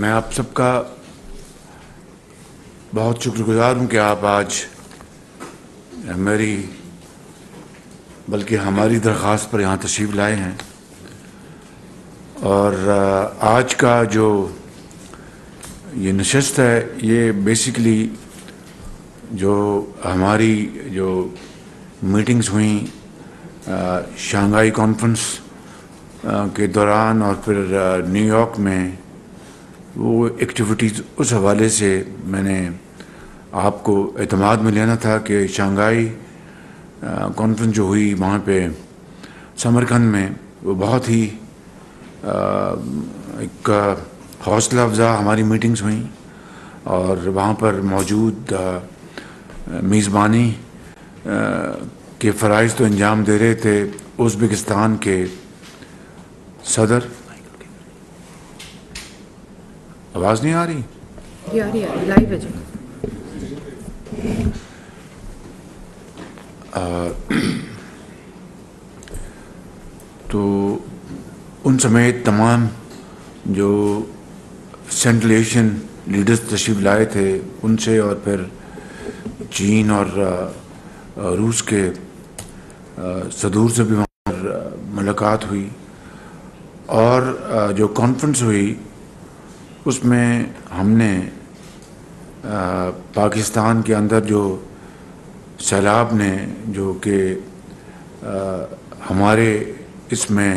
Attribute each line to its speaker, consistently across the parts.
Speaker 1: میں آپ سب کا بہت شکر گزار ہوں کہ آپ آج میری بلکہ ہماری درخواست پر یہاں تشریف لائے ہیں. اور آج کا جو یہ نشست ہے یہ بیسیکلی جو ہماری جو میٹنگز ہوئیں شانگھائی کانفرنس کے دوران اور پھر نیو یارک میں وہ ایکٹیویٹیز اس حوالے سے میں نے آپ کو اعتماد میں لینا تھا کہ شانگھائی کانفرنس جو ہوئی وہاں پہ سمرقند میں وہ بہت ہی ایک حوصلہ افزا ہماری میٹنگز ہوئیں اور وہاں پر موجود میزبانی کے فرائض تو انجام دے رہے تھے ازبکستان کے صدر. آواز نہیں آ رہی؟
Speaker 2: لائیو ہے جی.
Speaker 1: تو ان سمیت تمام جو سینٹرل ایشین لیڈرز تشریف لائے تھے ان سے اور پھر چین اور روس کے صدور سے بھی وہاں پر ملاقات ہوئی. اور جو کانفرنس ہوئی اس میں ہم نے پاکستان کے اندر جو سیلاب نے جو کہ ہمارے اس میں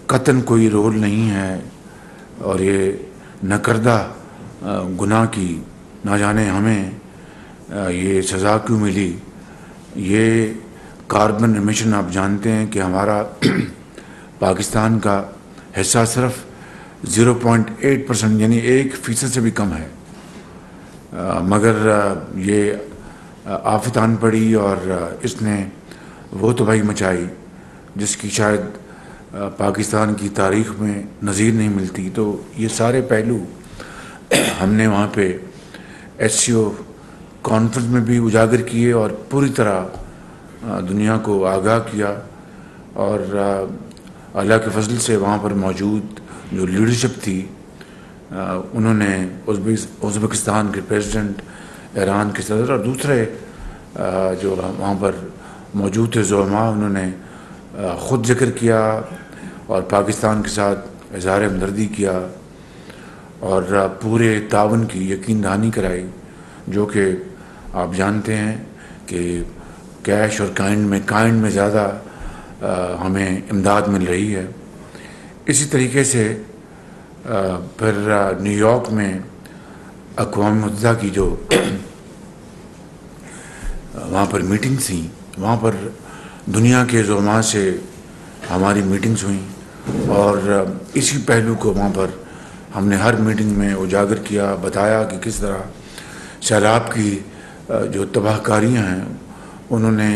Speaker 1: قطعاً کوئی رول نہیں ہے اور یہ نکردہ گناہ کی نہ جانے ہمیں یہ سزا کیوں ملی. یہ کاربن ایمیشن آپ جانتے ہیں کہ ہمارا پاکستان کا حصہ صرف 0.8% یعنی 1% سے بھی کم ہے. مگر یہ آفت آن پڑی اور اس نے وہ تباہی مچائی جس کی شاید پاکستان کی تاریخ میں نظیر نہیں ملتی. تو یہ سارے پہلو ہم نے وہاں پہ SCO کانفرنس میں بھی اجاگر کیے اور پوری طرح دنیا کو آگاہ کیا. اور اللہ کے فضل سے وہاں پر موجود جو لیڈرشپ تھی انہوں نے ازبکستان کے پریزیڈنٹ، ایران کے صدر اور دوسرے جو وہاں پر موجود تھے زعماء انہوں نے خود ذکر کیا اور پاکستان کے ساتھ اظہار ہمدردی کیا اور پورے تعاون کی یقین دہانی کرائی جو کہ آپ جانتے ہیں کہ کیش اور کائنڈ میں زیادہ ہمیں امداد مل رہی ہے. اسی طریقے سے پھر نیو یارک میں اقوام متحدہ کی جو وہاں پر میٹنگ تھیں وہاں پر دنیا کے زعماء سے ہماری میٹنگز ہوئیں اور اسی پہلو کو وہاں پر ہم نے ہر میٹنگ میں اجاگر کیا، بتایا کہ کس طرح سیلاب کی جو تباہ کاریاں ہیں انہوں نے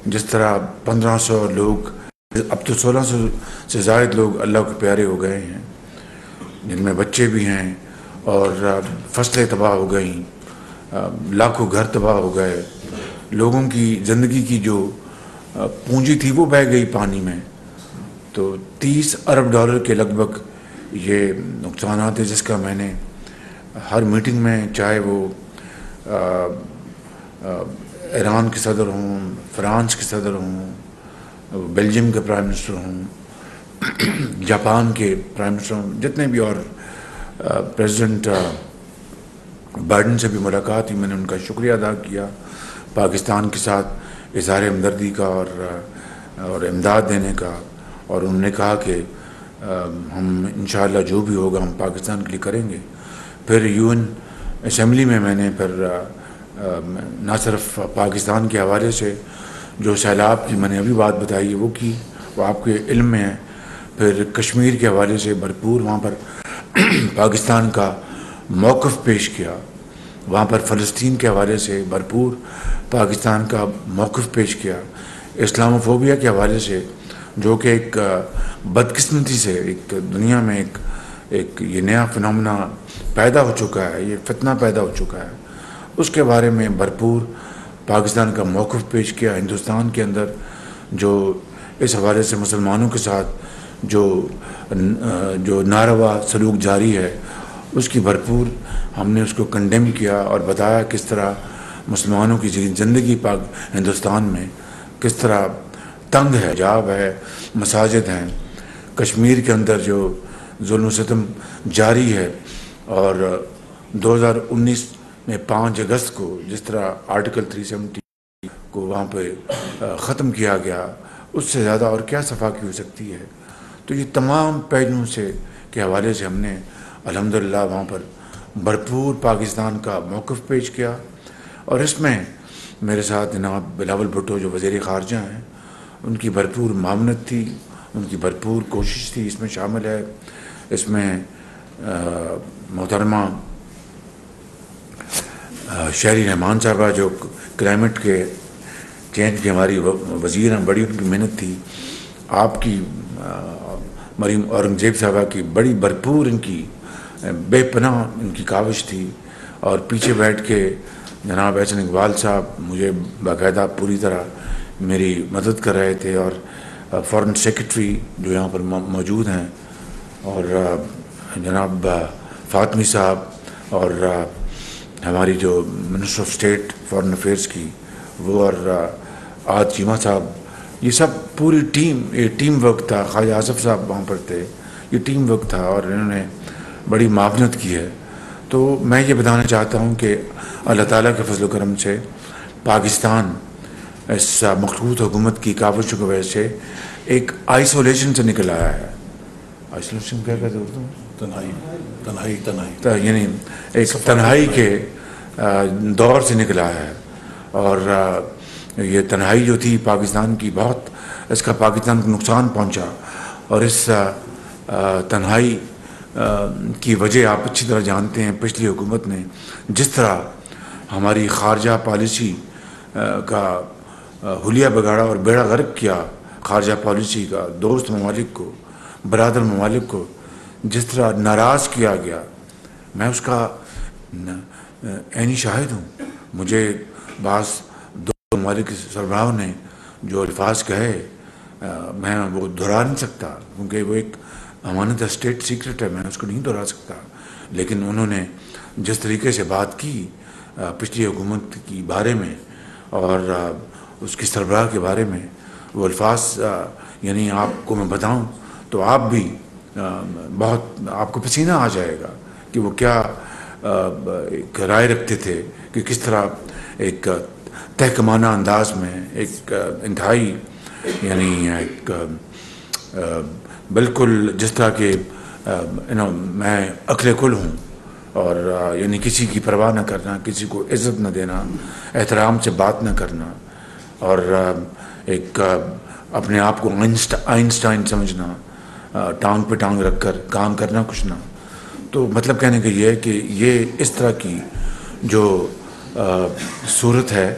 Speaker 1: جس طرح 1500 لوگ اب تو 1600 سے زائد لوگ اللہ کے پیارے ہو گئے ہیں جن میں بچے بھی ہیں اور فصلیں تباہ ہو گئیں، لاکھوں گھر تباہ ہو گئے، لوگوں کی زندگی کی جو پونجی تھی وہ بہہ گئی پانی میں. تو $30 ارب کے لگ بھگ یہ نقصانات ہیں جس کا میں نے ہر میٹنگ میں چاہے وہ ایران کے صدر ہوں، فرانس کے صدر ہوں، بیلجیم کے پرائم منسٹر ہوں، جاپان کے پرائم منسٹر ہوں، جتنے بھی اور پریزیڈنٹ بائیڈن سے بھی ملاقات ہوئی. میں نے ان کا شکریہ ادا کیا پاکستان کے ساتھ اظہار ہمدردی کا اور امداد دینے کا. اور انہوں نے کہا کہ ہم انشاءاللہ جو بھی ہوگا ہم پاکستان کے لیے کریں گے. پھر UN اسمبلی میں نے پھر نہ صرف پاکستان کے حوالے سے جو سیلاب کی میں نے ابھی بات بتائی ہے وہ کی، وہ آپ کے علم میں ہے. پھر کشمیر کے حوالے سے بھرپور وہاں پر پاکستان کا موقف پیش کیا. وہاں پر فلسطین کے حوالے سے بھرپور پاکستان کا موقف پیش کیا. اسلاموفوبیا کے حوالے سے جو کہ ایک بدقسمتی سے ایک دنیا میں ایک یہ نیا فنومنا پیدا ہو چکا ہے، یہ فتنہ پیدا ہو چکا ہے، اس کے بارے میں بھرپور پاکستان کا موقف پیش کیا. ہندوستان کے اندر جو اس حوالے سے مسلمانوں کے ساتھ جو ناروا سلوک جاری ہے اس کی بھرپور ہم نے اس کو کنڈیم کیا اور بتایا کس طرح مسلمانوں کی زندگی پاک ہندوستان میں کس طرح تنگ ہے، حجاب ہے، مساجد ہیں، کشمیر کے اندر جو ظلم و ستم جاری ہے، اور 2019 میں 5 اگست کو جس طرح آرٹیکل 370 کو وہاں پہ ختم کیا گیا، اس سے زیادہ اور کیا صفائی ہو سکتی ہے؟ تو یہ تمام پہلوؤں سے کے حوالے سے ہم نے الحمدللہ وہاں پر بھرپور پاکستان کا موقف پیش کیا، اور اس میں میرے ساتھ جناب بلاول بھٹو جو وزیر خارجہ ہیں، ان کی بھرپور معاونت تھی، ان کی بھرپور کوشش تھی، اس میں شامل ہے، اس میں محترمہ شہری رحمان صاحبہ جو کلائمیٹ کے چینج کی ہماری وزیر ہیں، بڑی ان کی محنت تھی، آپ کی مریم اورنگزیب صاحبہ کی بڑی بھرپور ان کی بے پناہ ان کی کاوش تھی، اور پیچھے بیٹھ کے جناب احسن اقبال صاحب مجھے باقاعدہ پوری طرح میری مدد کر رہے تھے، اور فارن سیکرٹری جو یہاں پر موجود ہیں، اور جناب فاطمی صاحب، اور ہماری جو minister of state foreign affairs کی وہ، اور آج چیمہ صاحب، یہ سب پوری ٹیم، یہ ٹیم ورک تھا، خواجہ آصف صاحب وہاں پر تھے، یہ ٹیم ورک تھا، اور انہوں نے بڑی معاونت کی ہے۔ تو میں یہ بتانا چاہتا ہوں کہ اللہ تعالیٰ کے فضل و کرم سے پاکستان اس مخلوط حکومت کی کاوشوں کی وجہ سے ایک آئسولیشن سے نکل آیا ہے۔ آئسولیشن کیا کہتے اردو میں؟ تنہائی، یعنی ایک تنہائی کے دور سے نکل آیا ہے، اور یہ تنہائی جو تھی پاکستان کی، بہت اس کا پاکستان کو نقصان پہنچا، اور اس تنہائی کی وجہ آپ اچھی طرح جانتے ہیں، پچھلی حکومت نے جس طرح ہماری خارجہ پالیسی کا حلیہ بگاڑا اور بیڑا غرق کیا، خارجہ پالیسی کا دوست ممالک کو، برادر ممالک کو جس طرح ناراض کیا گیا، میں اس کا عینی شاہد ہوں۔ مجھے بعض دوست ممالک کے سربراہوں نے جو الفاظ کہے میں وہ دہرا نہیں سکتا، کیونکہ وہ ایک امانت اسٹیٹ سیکرٹ ہے، میں اس کو نہیں دہرا سکتا، لیکن انہوں نے جس طریقے سے بات کی پچھلی حکومت کی بارے میں اور اس کی سربراہ کے بارے میں، وہ الفاظ یعنی آپ کو میں بتاؤں تو آپ بھی بہت، آپ کو پسینہ آ جائے گا کہ وہ کیا ایک رائے رکھتے تھے، کہ کس طرح ایک تحکمانہ انداز میں، ایک انتہائی یعنی ایک بالکل جس طرح کہ میں عقل کل ہوں، اور یعنی کسی کی پرواہ نہ کرنا، کسی کو عزت نہ دینا، احترام سے بات نہ کرنا، اور ایک اپنے آپ کو آئنسٹائن سمجھنا، ٹانگ پہ ٹانگ رکھ کر کام کرنا کچھ نہ۔ تو مطلب کہنے کا یہ ہے کہ یہ اس طرح کی جو صورت ہے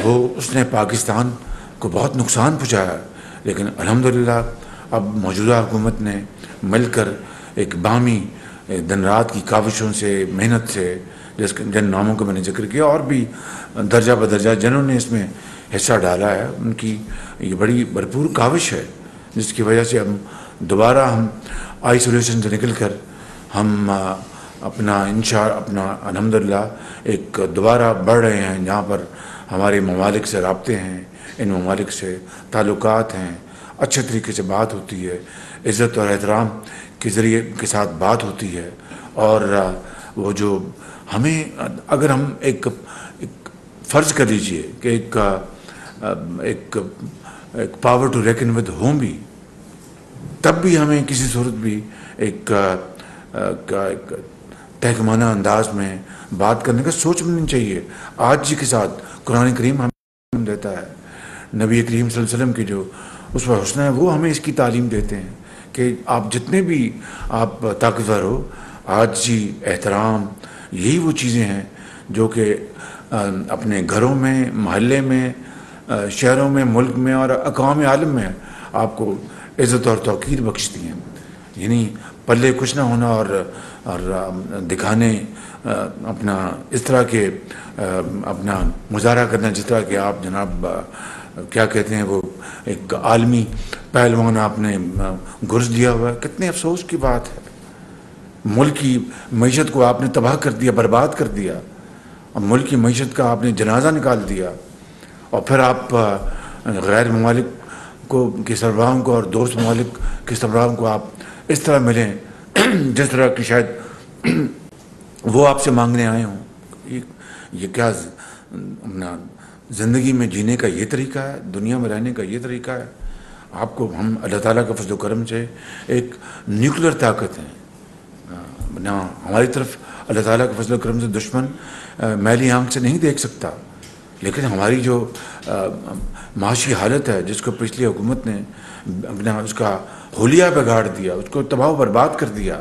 Speaker 1: وہ اس نے پاکستان کو بہت نقصان پہنچایا، لیکن الحمدللہ اب موجودہ حکومت نے مل کر ایک باہمی دن رات کی کاوشوں سے، محنت سے، جن ناموں کا میں نے ذکر کیا، اور بھی درجہ بدرجہ جنہوں نے اس میں حصہ ڈالا ہے، ان کی یہ بڑی بھرپور کاوش ہے، جس کی وجہ سے دوبارہ ہم آئسولیشن سے نکل کر ہم اپنا اپنا الحمدللہ ایک دوبارہ بڑھ رہے ہیں، جہاں پر ہمارے ممالک سے رابطے ہیں، ان ممالک سے تعلقات ہیں، اچھے طریقے سے بات ہوتی ہے، عزت اور احترام کے ذریعے کے ساتھ بات ہوتی ہے، اور وہ جو ہمیں اگر ہم ایک فرض کر لیجئے کہ ایک پاور ٹو ریکن ود ہوں بھی، تب بھی ہمیں کسی صورت بھی ایک تحکمانہ انداز میں بات کرنے کا سوچ نہیں چاہیے۔ آج جی کے ساتھ قرآن کریم ہمیں دیتا ہے، نبی کریم صلی اللہ علیہ وسلم کی جو اسوہ حسنہ ہے وہ ہمیں اس کی تعلیم دیتے ہیں کہ آپ جتنے بھی آپ طاقتور ہو، آج جی، احترام، یہی وہ چیزیں ہیں جو کہ اپنے گھروں میں، محلے میں، شہروں میں، ملک میں اور اقوام عالم میں آپ کو عزت اور توقیر بخشتی ہیں۔ یعنی پلے کچھ نہ ہونا اور دکھانے اپنا اس طرح کے اپنا مظاہرہ کرنا، جس طرح کہ آپ جناب کیا کہتے ہیں، وہ ایک عالمی پہلوان آپ نے گرز دیا ہوا ہے، کتنے افسوس کی بات ہے۔ ملک کی معیشت کو آپ نے تباہ کر دیا، برباد کر دیا، اور ملک کی معیشت کا آپ نے جنازہ نکال دیا، اور پھر آپ غیر ممالک کو کے سربراہوں کو اور دوست ممالک کے سربراہوں کو آپ اس طرح ملیں جس طرح کہ شاید وہ آپ سے مانگنے آئے ہوں. یہ کیا اپنا زندگی میں جینے کا یہ طریقہ ہے؟ دنیا میں رہنے کا یہ طریقہ ہے؟ آپ کو ہم اللہ تعالیٰ کا فضل و کرم سے ایک نیوکلیر طاقت ہیں نہ، ہماری طرف اللہ تعالیٰ کے فضل و کرم سے دشمن میلی آنکھ سے نہیں دیکھ سکتا، لیکن ہماری جو معاشی حالت ہے جس کو پچھلی حکومت نے اپنا اس کا حلیہ بگاڑ دیا، اس کو تباہ و برباد کر دیا،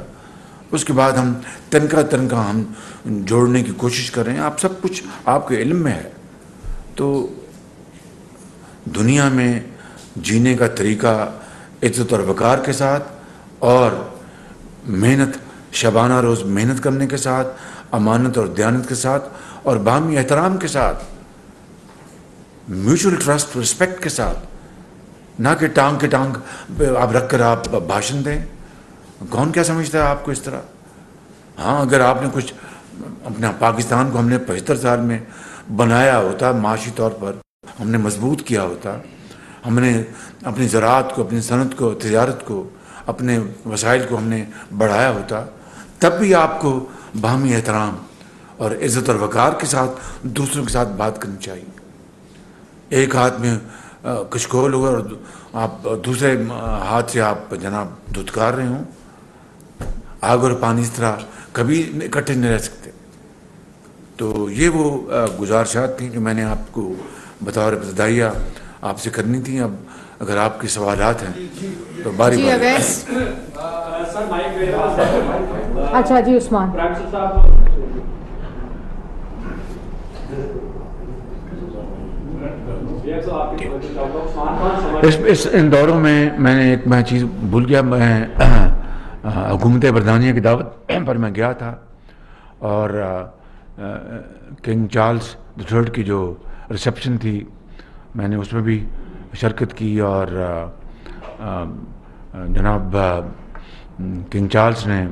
Speaker 1: اس کے بعد ہم تنکا ہم جوڑنے کی کوشش کر رہے ہیں. آپ سب کچھ آپ کے علم میں ہے. تو دنیا میں جینے کا طریقہ عزت اور وقار کے ساتھ، اور محنت، شبانہ روز محنت کرنے کے ساتھ، امانت اور دیانت کے ساتھ، اور باہمی احترام کے ساتھ، میوچل ٹرسٹ، رسپیکٹ کے ساتھ، نہ کہ ٹانگ کے ٹانگ آپ رکھ کر آپ بھاشن دیں. کون کیا سمجھتا ہے آپ کو اس طرح؟ ہاں، اگر آپ نے کچھ اپنا پاکستان کو ہم نے 75 سال میں بنایا ہوتا، معاشی طور پر ہم نے مضبوط کیا ہوتا، ہم نے اپنی زراعت کو، اپنی صنعت کو، تجارت کو، اپنے وسائل کو ہم نے بڑھایا ہوتا، تب بھی آپ کو باہمی احترام اور عزت اور وقار کے ساتھ دوسروں کے ساتھ بات کرنی چاہیے. ایک ہاتھ میں کچکول ہو اور آپ دوسرے ہاتھ سے آپ جناب دھتکار رہے ہوں. آگ اور پانی اس طرح کبھی اکٹھے نہیں رہ سکتے. تو یہ وہ گزارشات تھیں جو میں نے آپ کو بطور ابتدائیہ آپ سے کرنی تھیں. اب اگر آپ کے سوالات ہیں تو باری
Speaker 2: جی
Speaker 1: باری.
Speaker 2: اویس. اچھا جی عثمان.
Speaker 1: ان دوروں میں نے ایک میں چیز بھول گیا. میں حکومت برطانیہ کی دعوت پر میں گیا تھا، اور کنگ چارلز III کی جو ریسیپشن تھی میں نے اس میں بھی شرکت کی. اور جناب کنگ چارلز نے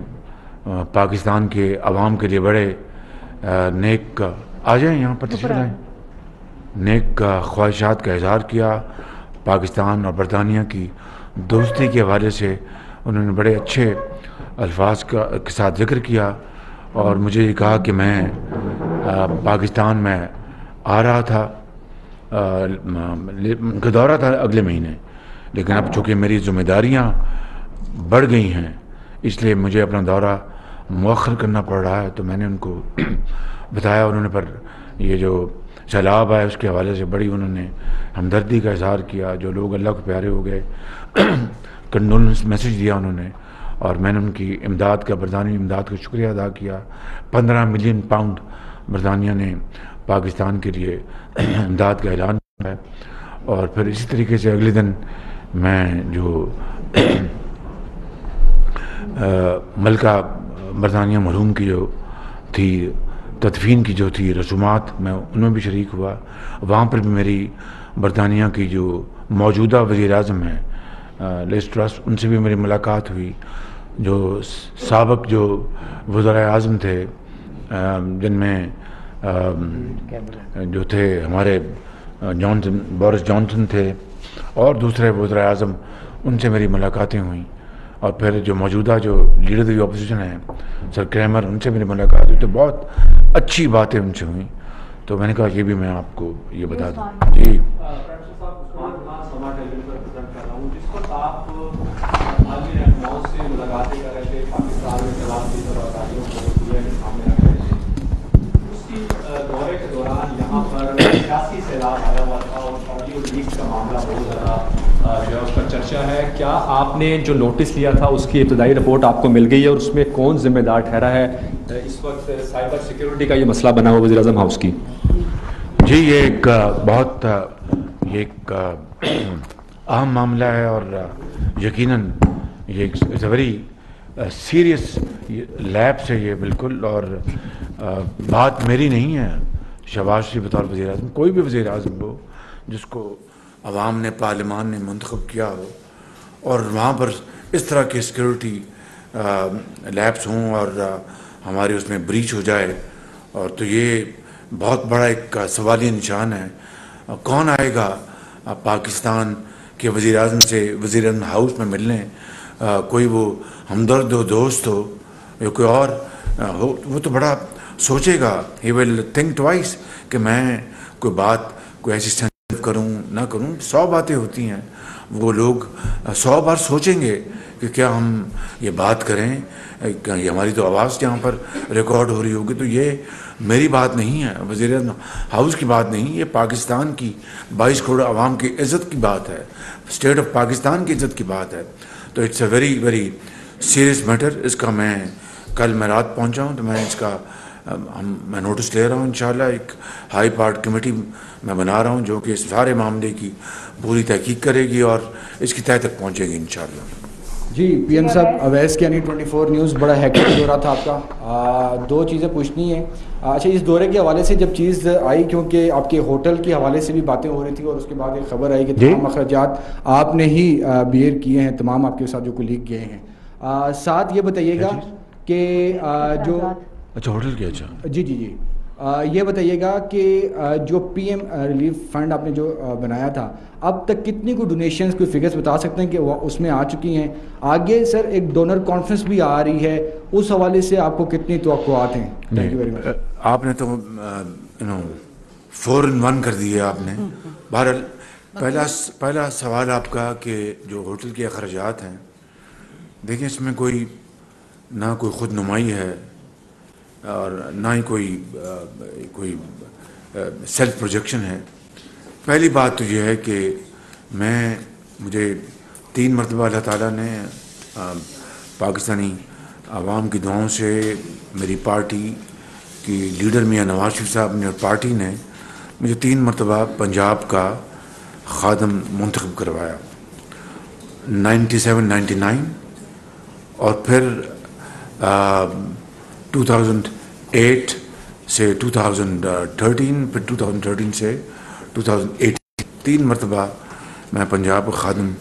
Speaker 1: پاکستان کے عوام کے لیے بڑے نیک، آ جائیں یہاں پر تشریف لائیں، نیک خواہشات کا اظہار کیا. پاکستان اور برطانیہ کی دوستی کے حوالے سے انہوں نے بڑے اچھے الفاظ کے ساتھ ذکر کیا، اور مجھے یہ کہا کہ میں پاکستان میں آ رہا تھا، ان کا دورہ تھا اگلے مہینے، لیکن اب چونکہ میری ذمہ داریاں بڑھ گئی ہیں اس لیے مجھے اپنا دورہ مؤخر کرنا پڑ رہا ہے. تو میں نے ان کو بتایا، انہوں نے پر یہ جو سیلاب ہے اس کے حوالے سے بڑی انہوں نے ہمدردی کا اظہار کیا. جو لوگ اللہ کو پیارے ہو گئے، کنڈولنس میسیج دیا انہوں نے، اور میں نے ان کی امداد کا، برطانوی امداد کا شکریہ ادا کیا. 15 ملین پاؤنڈ برطانیہ نے پاکستان کے لیے امداد کا اعلان کیا ہے. اور پھر اسی طریقے سے اگلے دن میں جو ملکہ برطانیہ مرحوم کی جو تھی تدفین کی جو تھی رسومات، میں ان میں بھی شریک ہوا. وہاں پر بھی میری برطانیہ کی جو موجودہ وزیر اعظم ہیں لیز ٹرس، ان سے بھی میری ملاقات ہوئی. جو سابق جو وزراء اعظم تھے جن میں جو تھے ہمارے بورس جانسن تھے اور دوسرے وزراء اعظم، ان سے میری ملاقاتیں ہوئیں. اور پھر جو موجودہ جو لیڈر دی اپوزیشن ہیں سر کریمر، ان سے میری ملاقات ہوئی. تو بہت اچھی باتیں ان سے ہوئیں. تو میں نے کہا یہ بھی میں آپ کو یہ بتا دوں. جی
Speaker 3: دورے کے دوران یہاں پر سیاسی سیلاب آیا ہوا تھا اور آڈیو لیک کا معاملہ بہت زیادہ جو ہے اس پر چرچا ہے. کیا آپ نے جو نوٹس لیا تھا اس کی ابتدائی رپورٹ آپ کو مل گئی ہے، اور اس میں کون ذمہ دار ٹھہرا ہے؟ اس وقت سائبر سیکیورٹی کا یہ مسئلہ بنا ہوا وزیر اعظم ہاؤس کی.
Speaker 1: جی یہ ایک بہت ایک اہم معاملہ ہے، اور یقیناً یہ ایک ویری سیریس لیب سے یہ بالکل. اور بات میری نہیں ہے، شہباز شریف بطور وزیر اعظم، کوئی بھی وزیر اعظم ہو جس کو عوام نے، پارلیمان نے منتخب کیا ہو، اور وہاں پر اس طرح کی سیکیورٹی لیپس ہوں اور ہمارے اس میں بریچ ہو جائے، اور تو یہ بہت بڑا ایک سوالیہ نشان ہے. کون آئے گا پاکستان کے وزیر اعظم سے وزیر اعظم ہاؤس میں ملنے؟ کوئی وہ ہمدرد ہو، دوست ہو یا کوئی اور ہو، وہ تو بڑا سوچے گا. ہی ول تھنک ٹوائس کہ میں کوئی ایسی سینسیٹیو کروں نہ کروں. 100 باتیں ہوتی ہیں. وہ لوگ 100 بار سوچیں گے کہ کیا ہم یہ بات کریں، یہ ہماری تو آواز یہاں پر ریکارڈ ہو رہی ہوگی. تو یہ میری بات نہیں ہے، وزیر اعظم ہاؤس کی بات نہیں، یہ پاکستان کی 22 کروڑ عوام کی عزت کی بات ہے، اسٹیٹ آف پاکستان کی عزت کی بات ہے. تو it's a very very serious matter. اس کا کل میں رات پہنچا ہوں، تو میں اس کا میں نوٹس لے رہا ہوں. انشاءاللہ ایک ہائی پارٹ کمیٹی میں بنا رہا ہوں جو کہ اس سارے معاملے کی پوری تحقیق کرے گی اور اس کی تہہ تک پہنچے گی انشاءاللہ.
Speaker 4: جی پی ایم صاحب، اویس کی 24 نیوز بڑا ہیکٹک دورہ تھا آپ کا. 2 چیزیں پوچھنی ہیں. اچھا، اس دورے کے حوالے سے جب چیز آئی، کیونکہ آپ کے ہوٹل کے حوالے سے بھی باتیں ہو رہی تھی، اور اس کے بعد ایک خبر آئی کہ تمام اخراجات آپ نے ہی بیئر کیے ہیں، تمام آپ کے ساتھ جو کولیگ گئے ہیں. ساتھ یہ بتائیے گا کہ جو
Speaker 1: اچھا ہوٹل کیا؟ اچھا
Speaker 4: جی یہ بتائیے گا کہ جو پی ایم ریلیف فنڈ آپ نے جو بنایا تھا، اب تک کتنی کوئی ڈونیشنز، کوئی فگرز بتا سکتے ہیں کہ وہ اس میں آ چکی ہیں؟ آگے سر ایک ڈونر کانفرنس بھی آ رہی ہے، اس حوالے سے آپ کو کتنی توقعات ہیں؟ Thank you very much.
Speaker 1: آپ نے تو 4 in 1 کر دیے آپ نے. بہرحال پہلا سوال آپ کا کہ جو ہوٹل کے اخراجات ہیں، دیکھیں اس میں کوئی خود نمائی ہے اور نہ ہی کوئی سیلف پروجیکشن ہے. پہلی بات تو یہ ہے کہ مجھے 3 مرتبہ اللہ تعالیٰ نے پاکستانی عوام کی دعاؤں سے میری پارٹی کی لیڈر میاں نواز شریف صاحب نے اور پارٹی نے مجھے 3 مرتبہ پنجاب کا خادم منتخب کروایا. 97 99 اور پھر 2008 سے 2013، پھر 2013 سے 2018، 3 مرتبہ میں پنجاب کا خادم.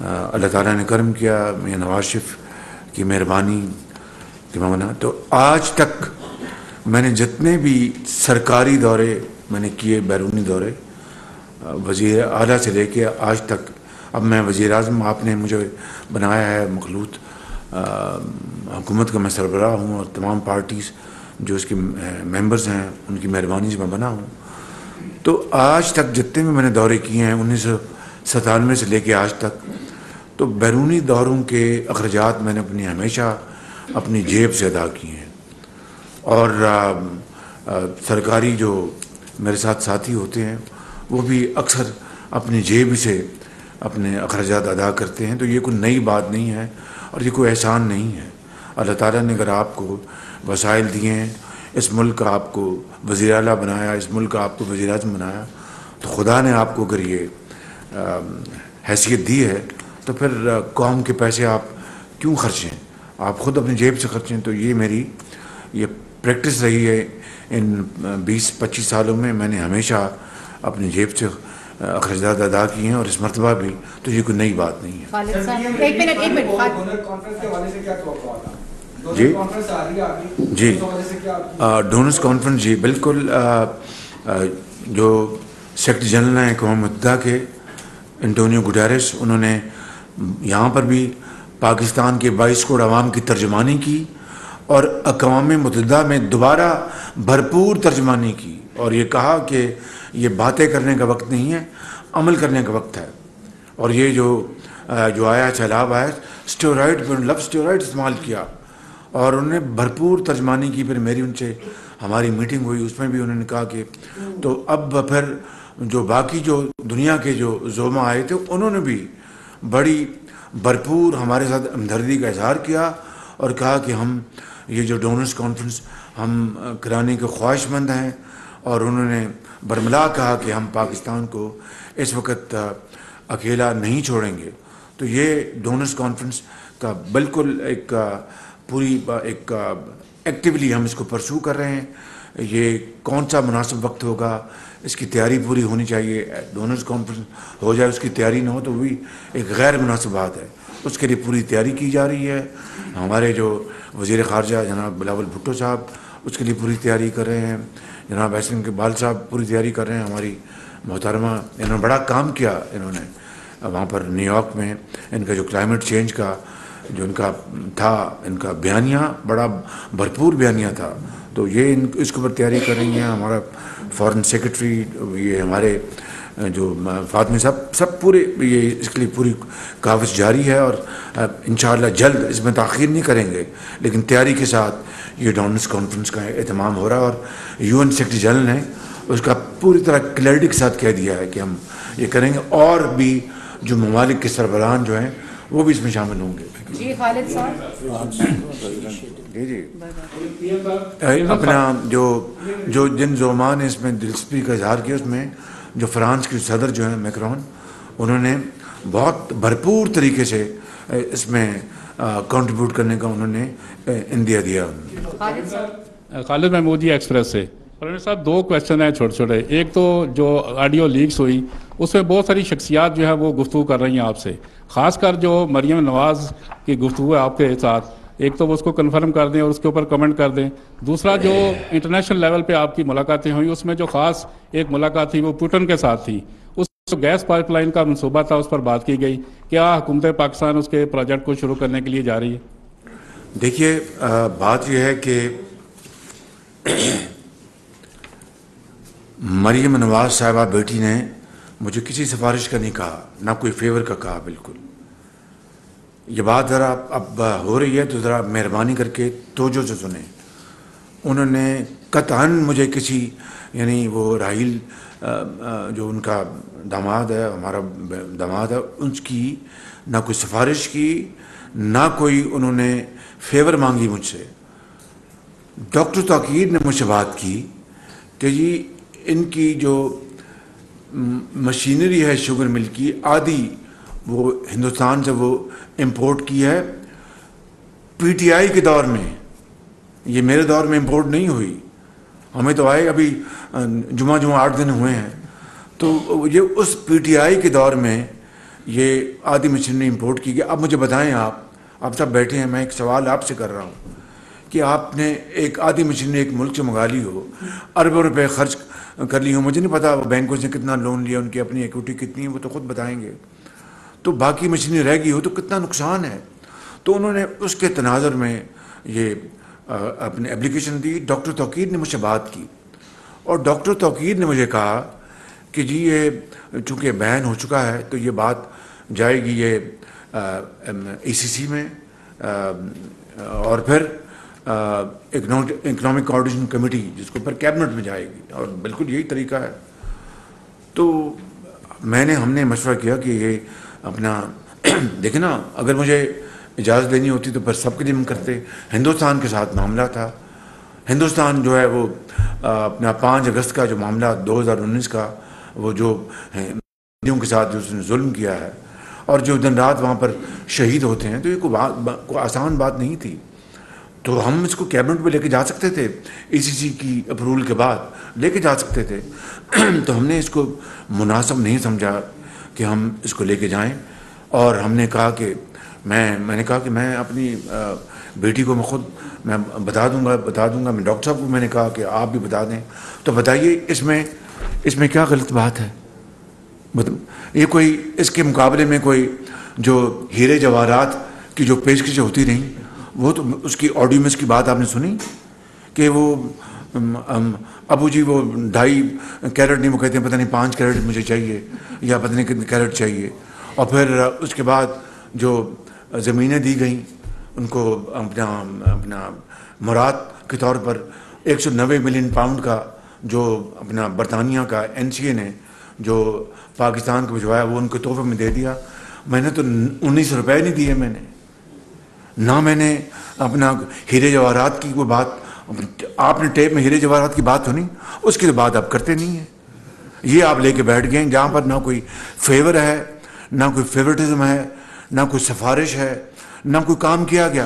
Speaker 1: اللہ تعالیٰ نے کرم کیا، میاں نواز شریف کی مہربانی کہ میں بنا. تو آج تک میں نے جتنے بھی سرکاری دورے میں نے کیے، بیرونی دورے، وزیر اعلیٰ سے لے کے آج تک، اب میں وزیر اعظم آپ نے مجھے بنایا ہے، مخلوط حکومت کا میں سربراہ ہوں، اور تمام پارٹیز جو اس کے ممبرز ہیں ان کی مہربانی سے میں بنا ہوں. تو آج تک جتنے بھی میں نے دورے کیے ہیں 1997 سے لے کے آج تک، تو بیرونی دوروں کے اخراجات میں نے ہمیشہ اپنی جیب سے ادا کیے ہیں. اور سرکاری جو میرے ساتھ ساتھی ہوتے ہیں وہ بھی اکثر اپنی جیب سے اپنے اخراجات ادا کرتے ہیں. تو یہ کوئی نئی بات نہیں ہے اور یہ کوئی احسان نہیں ہے. اللہ تعالیٰ نے اگر آپ کو وسائل دیے ہیں، اس ملک کا آپ کو وزیر اعلیٰ بنایا، اس ملک کا آپ کو وزیر اعظم بنایا، تو خدا نے آپ کو اگر یہ حیثیت دی ہے تو پھر قوم کے پیسے آپ کیوں خرچیں؟ آپ خود اپنی جیب سے خرچیں. تو یہ میری پریکٹس رہی ہے ان 20-25 سالوں میں نے ہمیشہ اپنی جیب سے اخراجات ادا کیے ہیں، اور اس مرتبہ بھی. تو یہ کوئی نئی بات نہیں ہے.
Speaker 2: ایک منٹ
Speaker 1: جی ڈونرز کانفرنس، جی بالکل. جو سیکرٹری جنرل ہیں اقوام متحدہ کے انٹونیو گوٹیرس، انہوں نے یہاں پر بھی پاکستان کے 22 کروڑ عوام کی ترجمانی کی اور اقوام متحدہ میں دوبارہ بھرپور ترجمانی کی، اور یہ کہا کہ یہ باتیں کرنے کا وقت نہیں ہے، عمل کرنے کا وقت ہے. اور یہ جو آیا سیلاب آیا، اسٹیرائڈ لفظ اسٹیرائڈ استعمال کیا، اور انہوں نے بھرپور ترجمانی کی. پھر میری ان سے ہماری میٹنگ ہوئی، اس میں بھی انہوں نے کہا کہ تو اب پھر جو باقی جو دنیا کے جو زعماء آئے تھے انہوں نے بھی بڑی بھرپور ہمارے ساتھ ہمدردی کا اظہار کیا اور کہا کہ ہم یہ جو ڈونرز کانفرنس ہم کرانے کے خواہش مند ہیں، اور انہوں نے برملا کہا کہ ہم پاکستان کو اس وقت اکیلا نہیں چھوڑیں گے. تو یہ ڈونرز کانفرنس کا بالکل ایک پوری ایک ایکٹیولی ہم اس کو پرسو کر رہے ہیں. یہ کون سا مناسب وقت ہوگا، اس کی تیاری پوری ہونی چاہیے. ڈونرز کانفرنس ہو جائے، اس کی تیاری نہ ہو تو بھی ایک غیر مناسب بات ہے. اس کے لیے پوری تیاری کی جا رہی ہے. ہمارے جو وزیر خارجہ جناب بلاول بھٹو صاحب اس کے لیے پوری تیاری کر رہے ہیں. جناب احسن اقبال صاحب پوری تیاری کر رہے ہیں. ہماری محترمہ انہوں نے بڑا کام کیا. انہوں نے وہاں پر نیو یارک میں ان کا جو کلائمیٹ چینج کا جو ان کا تھا، ان کا بیانیہ بڑا بھرپور بیانیہ تھا. تو یہ اس کے اوپر تیاری کر رہی ہیں. ہمارا فارن سیکرٹری، یہ ہمارے جو فاطمی صاحب، سب پورے یہ اس کے لیے پوری کاوش جاری ہے. اور انشاءاللہ جلد اس میں تاخیر نہیں کریں گے، لیکن تیاری کے ساتھ یہ ڈونرز کانفرنس کا اہتمام ہو رہا ہے. اور UN سیکرٹری جنرل نے اس کا پوری طرح کلیئرٹی کے ساتھ کہہ دیا ہے کہ ہم یہ کریں گے، اور بھی جو ممالک کے سربراہان جو ہیں وہ بھی اس میں شامل ہوں گے.
Speaker 2: جی خالد صاحب.
Speaker 1: جی اپنا جو جن زعماء نے اس میں دلچسپی کا اظہار کیا، اس میں جو فرانس کے صدر جو ہیں میکرون، انہوں نے بہت بھرپور طریقے سے اس میں کنٹریبیوٹ کرنے کا انہوں نے اندیا دیا.
Speaker 5: خالد محمودی ایکسپریس سے. پروین صاحب 2 کویشچن ہیں چھوٹے چھوٹے. ایک تو جو آڈیو لیکس ہوئی اس میں بہت ساری شخصیات جو ہے وہ گفتگو کر رہی ہیں آپ سے، خاص کر جو مریم نواز کی گفتگو ہے آپ کے ساتھ. ایک تو وہ اس کو کنفرم کر دیں اور اس کے اوپر کمنٹ کر دیں. دوسرا جو انٹرنیشنل لیول پہ آپ کی ملاقاتیں ہوئیں اس میں جو خاص ایک ملاقات تھی وہ پوٹن کے ساتھ تھی. اس جو گیس پائپ لائن کا منصوبہ تھا اس پر بات کی گئی. کیا حکومت پاکستان اس کے پروجیکٹ کو شروع کرنے کے لیے جا رہی ہے؟
Speaker 1: دیکھیے بات یہ ہے کہ مریم نواز صاحبہ بیٹی نے مجھے کسی سفارش کا نہیں کہا، نہ کوئی فیور کا کہا. بالکل یہ بات ذرا اب ہو رہی ہے تو ذرا مہربانی کر کے توجہ سے سنیں. انہوں نے قطعاً مجھے کسی یعنی وہ راحیل جو ان کا داماد ہے، ہمارا داماد ہے، اس کی نہ کوئی سفارش کی، نہ کوئی انہوں نے فیور مانگی مجھ سے. ڈاکٹر توقیر نے مجھ سے بات کی کہ جی ان کی جو مشینری ہے شوگر مل کی آدھی وہ ہندوستان سے وہ امپورٹ کی ہے PTI کے دور میں. یہ میرے دور میں امپورٹ نہیں ہوئی، ہمیں تو آئے ابھی جمعہ 8 دن ہوئے ہیں. تو یہ اس PTI کے دور میں یہ آدھی مشینری امپورٹ کی گئی. اب مجھے بتائیں، آپ سب بیٹھے ہیں، میں ایک سوال آپ سے کر رہا ہوں کہ آپ نے ایک آدھی مشینری ایک ملک سے منگا لی ہو، اربوں روپے خرچ کر لی ہو. مجھے نہیں پتا وہ بینکوں سے کتنا لون لیا، ان کی اپنی ایکوٹی کتنی ہے، وہ تو خود بتائیں گے. تو باقی مشینری رہ گئی ہو تو کتنا نقصان ہے. تو انہوں نے اس کے تناظر میں یہ اپنی اپلیکیشن دی. ڈاکٹر توقیر نے مجھ سے بات کی اور ڈاکٹر توقیر نے مجھے کہا کہ جی یہ چونکہ بین ہو چکا ہے تو یہ بات جائے گی یہ ECC میں اور پھر اکنامک کوآرڈینیشن کمیٹی جس کو پھر کیبنٹ میں جائے گی. اور بالکل یہی طریقہ ہے. تو ہم نے مشورہ کیا کہ یہ اپنا دیکھیں نا، اگر مجھے اجازت دینی ہوتی تو پھر سب کے لیے ہم کرتے. ہندوستان کے ساتھ معاملہ تھا. ہندوستان جو ہے وہ اپنا 5 اگست کا جو معاملہ 2019 کا وہ جو ہندوؤں کے ساتھ جو اس نے ظلم کیا ہے اور جو دن رات وہاں پر شہید ہوتے ہیں، تو یہ کوئی آسان بات نہیں تھی. تو ہم اس کو کیبنٹ میں لے کے جا سکتے تھے، ECC کی اپروول کے بعد لے کے جا سکتے تھے. تو ہم نے اس کو مناسب نہیں سمجھا کہ ہم اس کو لے کے جائیں. اور ہم نے کہا کہ میں نے کہا کہ میں اپنی بیٹی کو میں بتا دوں گا. میں ڈاکٹر صاحب کو میں نے کہا کہ آپ بھی بتا دیں. تو بتائیے اس میں کیا غلط بات ہے؟ یہ کوئی اس کے مقابلے میں کوئی جو ہیرے جواہرات کی جو پیشکشیں ہوتی رہیں، وہ تو اس کی آڈیو میں اس کی بات آپ نے سنی کہ وہ ابو جی وہ 2.5 کیرٹ نہیں، وہ کہتے ہیں پتہ نہیں 5 کیرٹ مجھے چاہیے یا پتہ نہیں کتنے کیرٹ چاہیے. اور پھر اس کے بعد جو زمینیں دی گئیں ان کو اپنا مراد کے طور پر 190 ملین پاؤنڈ کا جو اپنا برطانیہ کا NCA نے جو پاکستان کو بھجوایا وہ ان کو تحفے میں دے دیا. میں نے تو 19 روپے نہیں دیے، نہ میں نے اپنا ہیرے جواہرات کی کوئی بات. آپ نے ٹیپ میں ہیرے جواہرات کی بات سنی؟ اس کی بات آپ کرتے نہیں ہیں. یہ آپ لے کے بیٹھ گئے جہاں پر نہ کوئی فیور ہے، نہ کوئی فیورٹزم ہے، نہ کوئی سفارش ہے، نہ کوئی کام کیا گیا.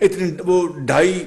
Speaker 1: 2.5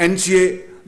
Speaker 1: NCA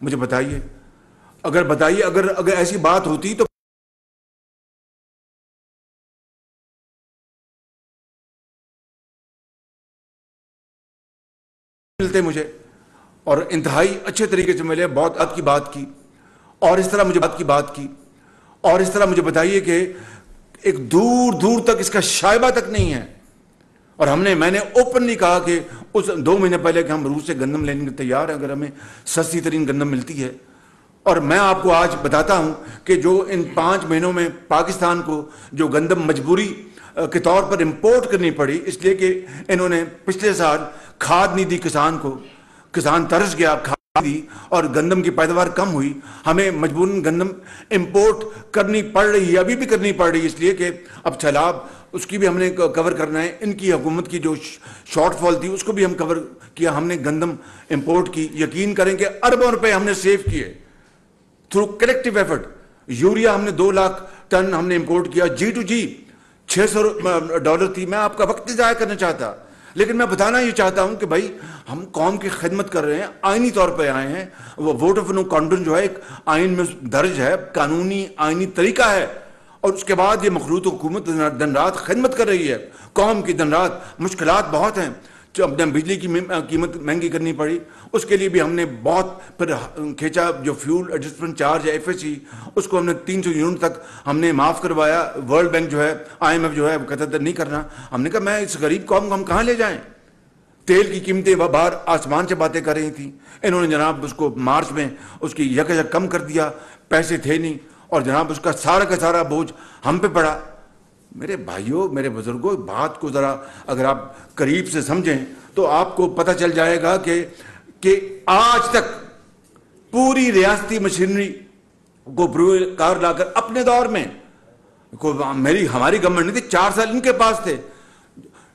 Speaker 1: مجھے بتائیے، اگر ایسی بات ہوتی تو ملتے مجھے، اور انتہائی اچھے طریقے سے ملے، بہت عد کی بات کی، اور اس طرح مجھے بتائیے کہ ایک دور دور تک اس کا شائبہ تک نہیں ہے. اور میں نے اوپنلی کہا کہ اس 2 مہینے پہلے کہ ہم روس سے گندم لینے کے تیار ہیں اگر ہمیں سستی ترین گندم ملتی ہے. اور میں آپ کو آج بتاتا ہوں کہ جو ان 5 مہینوں میں پاکستان کو جو گندم مجبوری کے طور پر امپورٹ کرنی پڑی، اس لیے کہ انہوں نے پچھلے سال کھاد نہیں دی کسان کو، کسان ترس گیا، کھاد دی اور گندم کی پیداوار کم ہوئی، ہمیں مجبوراً گندم امپورٹ کرنی پڑ رہی ہے، ابھی بھی کرنی پڑ رہی ہے، اس لیے کہ اب سیلاب اس کی بھی ہم نے کور کرنا ہے. ان کی حکومت کی جو شارٹ فال تھی اس کو بھی ہم کور کیا. ہم نے گندم امپورٹ کی، یقین کریں کہ اربوں روپے ہم نے سیو کیے تھرو کلیکٹیو ایفرٹ. یوریا ہم نے 2 لاکھ ٹن ہم نے امپورٹ کیا، G2G $600 تھی. میں آپ کا وقت نہیں ضائع کرنا چاہتا، لیکن میں بتانا یہ چاہتا ہوں کہ بھائی ہم قوم کی خدمت کر رہے ہیں، آئینی طور پہ آئے ہیں. وہ ووٹ آف نو کانفیڈنس جو ہے ایک آئین میں درج ہے، قانونی آئینی طریقہ ہے، اور اس کے بعد یہ مخلوط حکومت دن رات خدمت کر رہی ہے قوم کی. دن رات مشکلات بہت ہیں، جو اپنے بجلی کی قیمت مہنگی کرنی پڑی، اس کے لیے بھی ہم نے بہت پھر کھینچا. جو فیول ایڈجسٹمنٹ چارج ہے FSC، اس کو ہم نے 300 یونٹ تک ہم نے معاف کروایا. ورلڈ بینک جو ہے، IMF جو ہے وہ کہتا تھا نہیں کرنا. ہم نے کہا میں اس غریب قوم کو ہم کہاں لے جائیں. تیل کی قیمتیں باہر آسمان سے باتیں کر رہی تھیں، انہوں نے جناب اس کو مارچ میں اس کی یک کم کر دیا، پیسے تھے نہیں، اور جناب اس کا سارا بوجھ ہم پہ پڑا. میرے بھائیوں، میرے بزرگوں، بات کو ذرا اگر آپ قریب سے سمجھیں تو آپ کو پتہ چل جائے گا کہ آج تک پوری ریاستی مشینری کو کار لا کر اپنے دور میں ہماری گورنمنٹ نہیں تھی، 4 سال ان کے پاس تھے.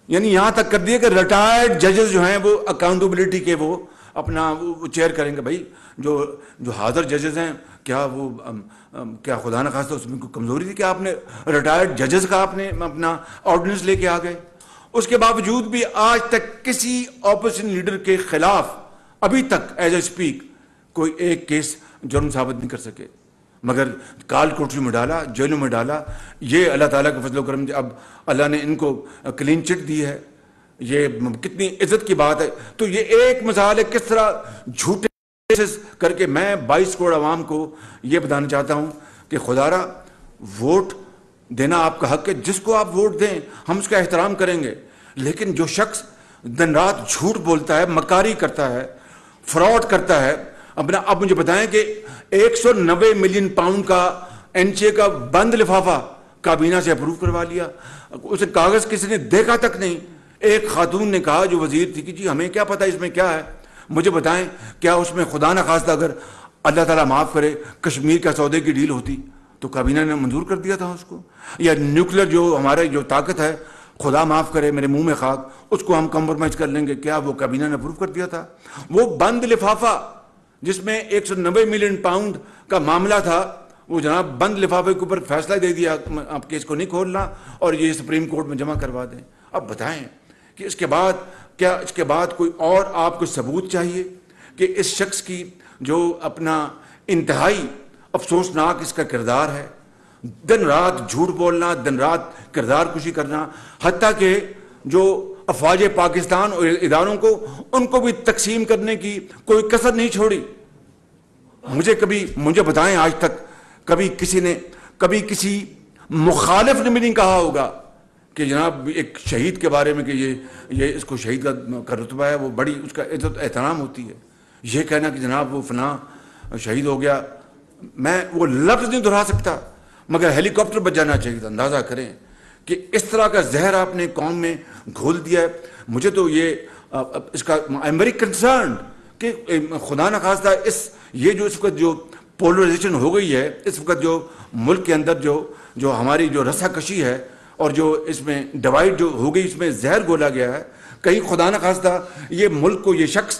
Speaker 1: یعنی یہاں تک کر دیا کہ ریٹائرڈ ججز جو ہیں وہ اکاؤنٹیبلٹی کے وہ اپنا وہ چیئر کریں گے. بھائی جو حاضر ججز ہیں، کیا خدا نہ خواستہ اس میں کوئی کمزوری تھی کہ آپ نے ریٹائرڈ ججز کا آپ نے اپنا آرڈیننس لے کے آ گئے؟ اس کے باوجود بھی آج تک کسی اپوزیشن لیڈر کے خلاف ابھی تک ایز اے اسپیک کوئی ایک کیس جرم ثابت نہیں کر سکے، مگر کال کوٹری میں ڈالا، جیلوں میں ڈالا. یہ اللہ تعالیٰ کا فضل و کرم. اب اللہ نے ان کو کلین چٹ دی ہے، یہ کتنی عزت کی بات ہے. تو یہ ایک مثال ہے کس طرح جھوٹے کر کے میں 22 کروڑ عوام کو یہ بتانا چاہتا ہوں کہ خدا را ووٹ دینا آپ کا حق ہے. جس کو آپ ووٹ دیں ہم اس کا احترام کریں گے، لیکن جو شخص دن رات جھوٹ بولتا ہے، مکاری کرتا ہے، فراڈ کرتا ہے اب مجھے بتائیں کہ 190 ملین پاؤنڈ کا NCA کا بند لفافہ کابینہ سے اپروو کروا لیا. اسے کاغذ کسی نے دیکھا تک نہیں. ایک خاتون نے کہا جو وزیر تھی کہ جی ہمیں کیا پتہ اس میں کیا ہے. مجھے بتائیں کیا اس میں خدا نہ خواستہ اگر اللہ تعالیٰ معاف کرے کشمیر کا سودے کی ڈیل ہوتی تو کابینہ نے منظور کر دیا تھا اس کو؟ یا نیوکلیر جو ہمارے جو طاقت ہے، خدا معاف کرے میرے منہ میں خاک، اس کو ہم کمپرومائز کر لیں گے، کیا وہ کابینہ نے اپروو کر دیا تھا؟ وہ بند لفافہ جس میں 190 ملین پاؤنڈ کا معاملہ تھا، وہ جناب بند لفافے کے اوپر فیصلہ دے دیا آپ کیس کو نہیں کھولنا اور یہ سپریم کورٹ میں جمع کروا دیں. اب بتائیں کہ اس کے بعد کوئی اور آپ کو ثبوت چاہیے کہ اس شخص کی جو اپنا انتہائی افسوسناک اس کا کردار ہے، دن رات جھوٹ بولنا، دن رات کردار کشی کرنا، حتیٰ کہ جو افواج پاکستان اور اداروں کو ان کو بھی تقسیم کرنے کی کوئی کسر نہیں چھوڑی. مجھے بتائیں آج تک کبھی کسی مخالف نے بھی نہیں کہا ہوگا کہ جناب ایک شہید کے بارے میں کہ یہ اس کو شہید کا رتبہ ہے، وہ بڑی اس کا عزت احترام ہوتی ہے. یہ کہنا کہ جناب وہ فلاں شہید ہو گیا، میں وہ لفظ نہیں دہرا سکتا، مگر ہیلی کاپٹر بچ جانا چاہیے تھا. اندازہ کریں کہ اس طرح کا زہر آپ نے قوم میں گھول دیا ہے. مجھے تو اس کا آئی ایم ویری کنسرنڈ کہ خدا نہ خواستہ یہ جو اس وقت جو پولرائزیشن ہو گئی ہے، اس وقت جو ملک کے اندر جو ہماری جو رسا کشی ہے اور جو اس میں ڈیوائڈ جو ہو گئی، اس میں زہر گھولا گیا ہے، کہیں خدا نہ خواستہ یہ ملک کو یہ شخص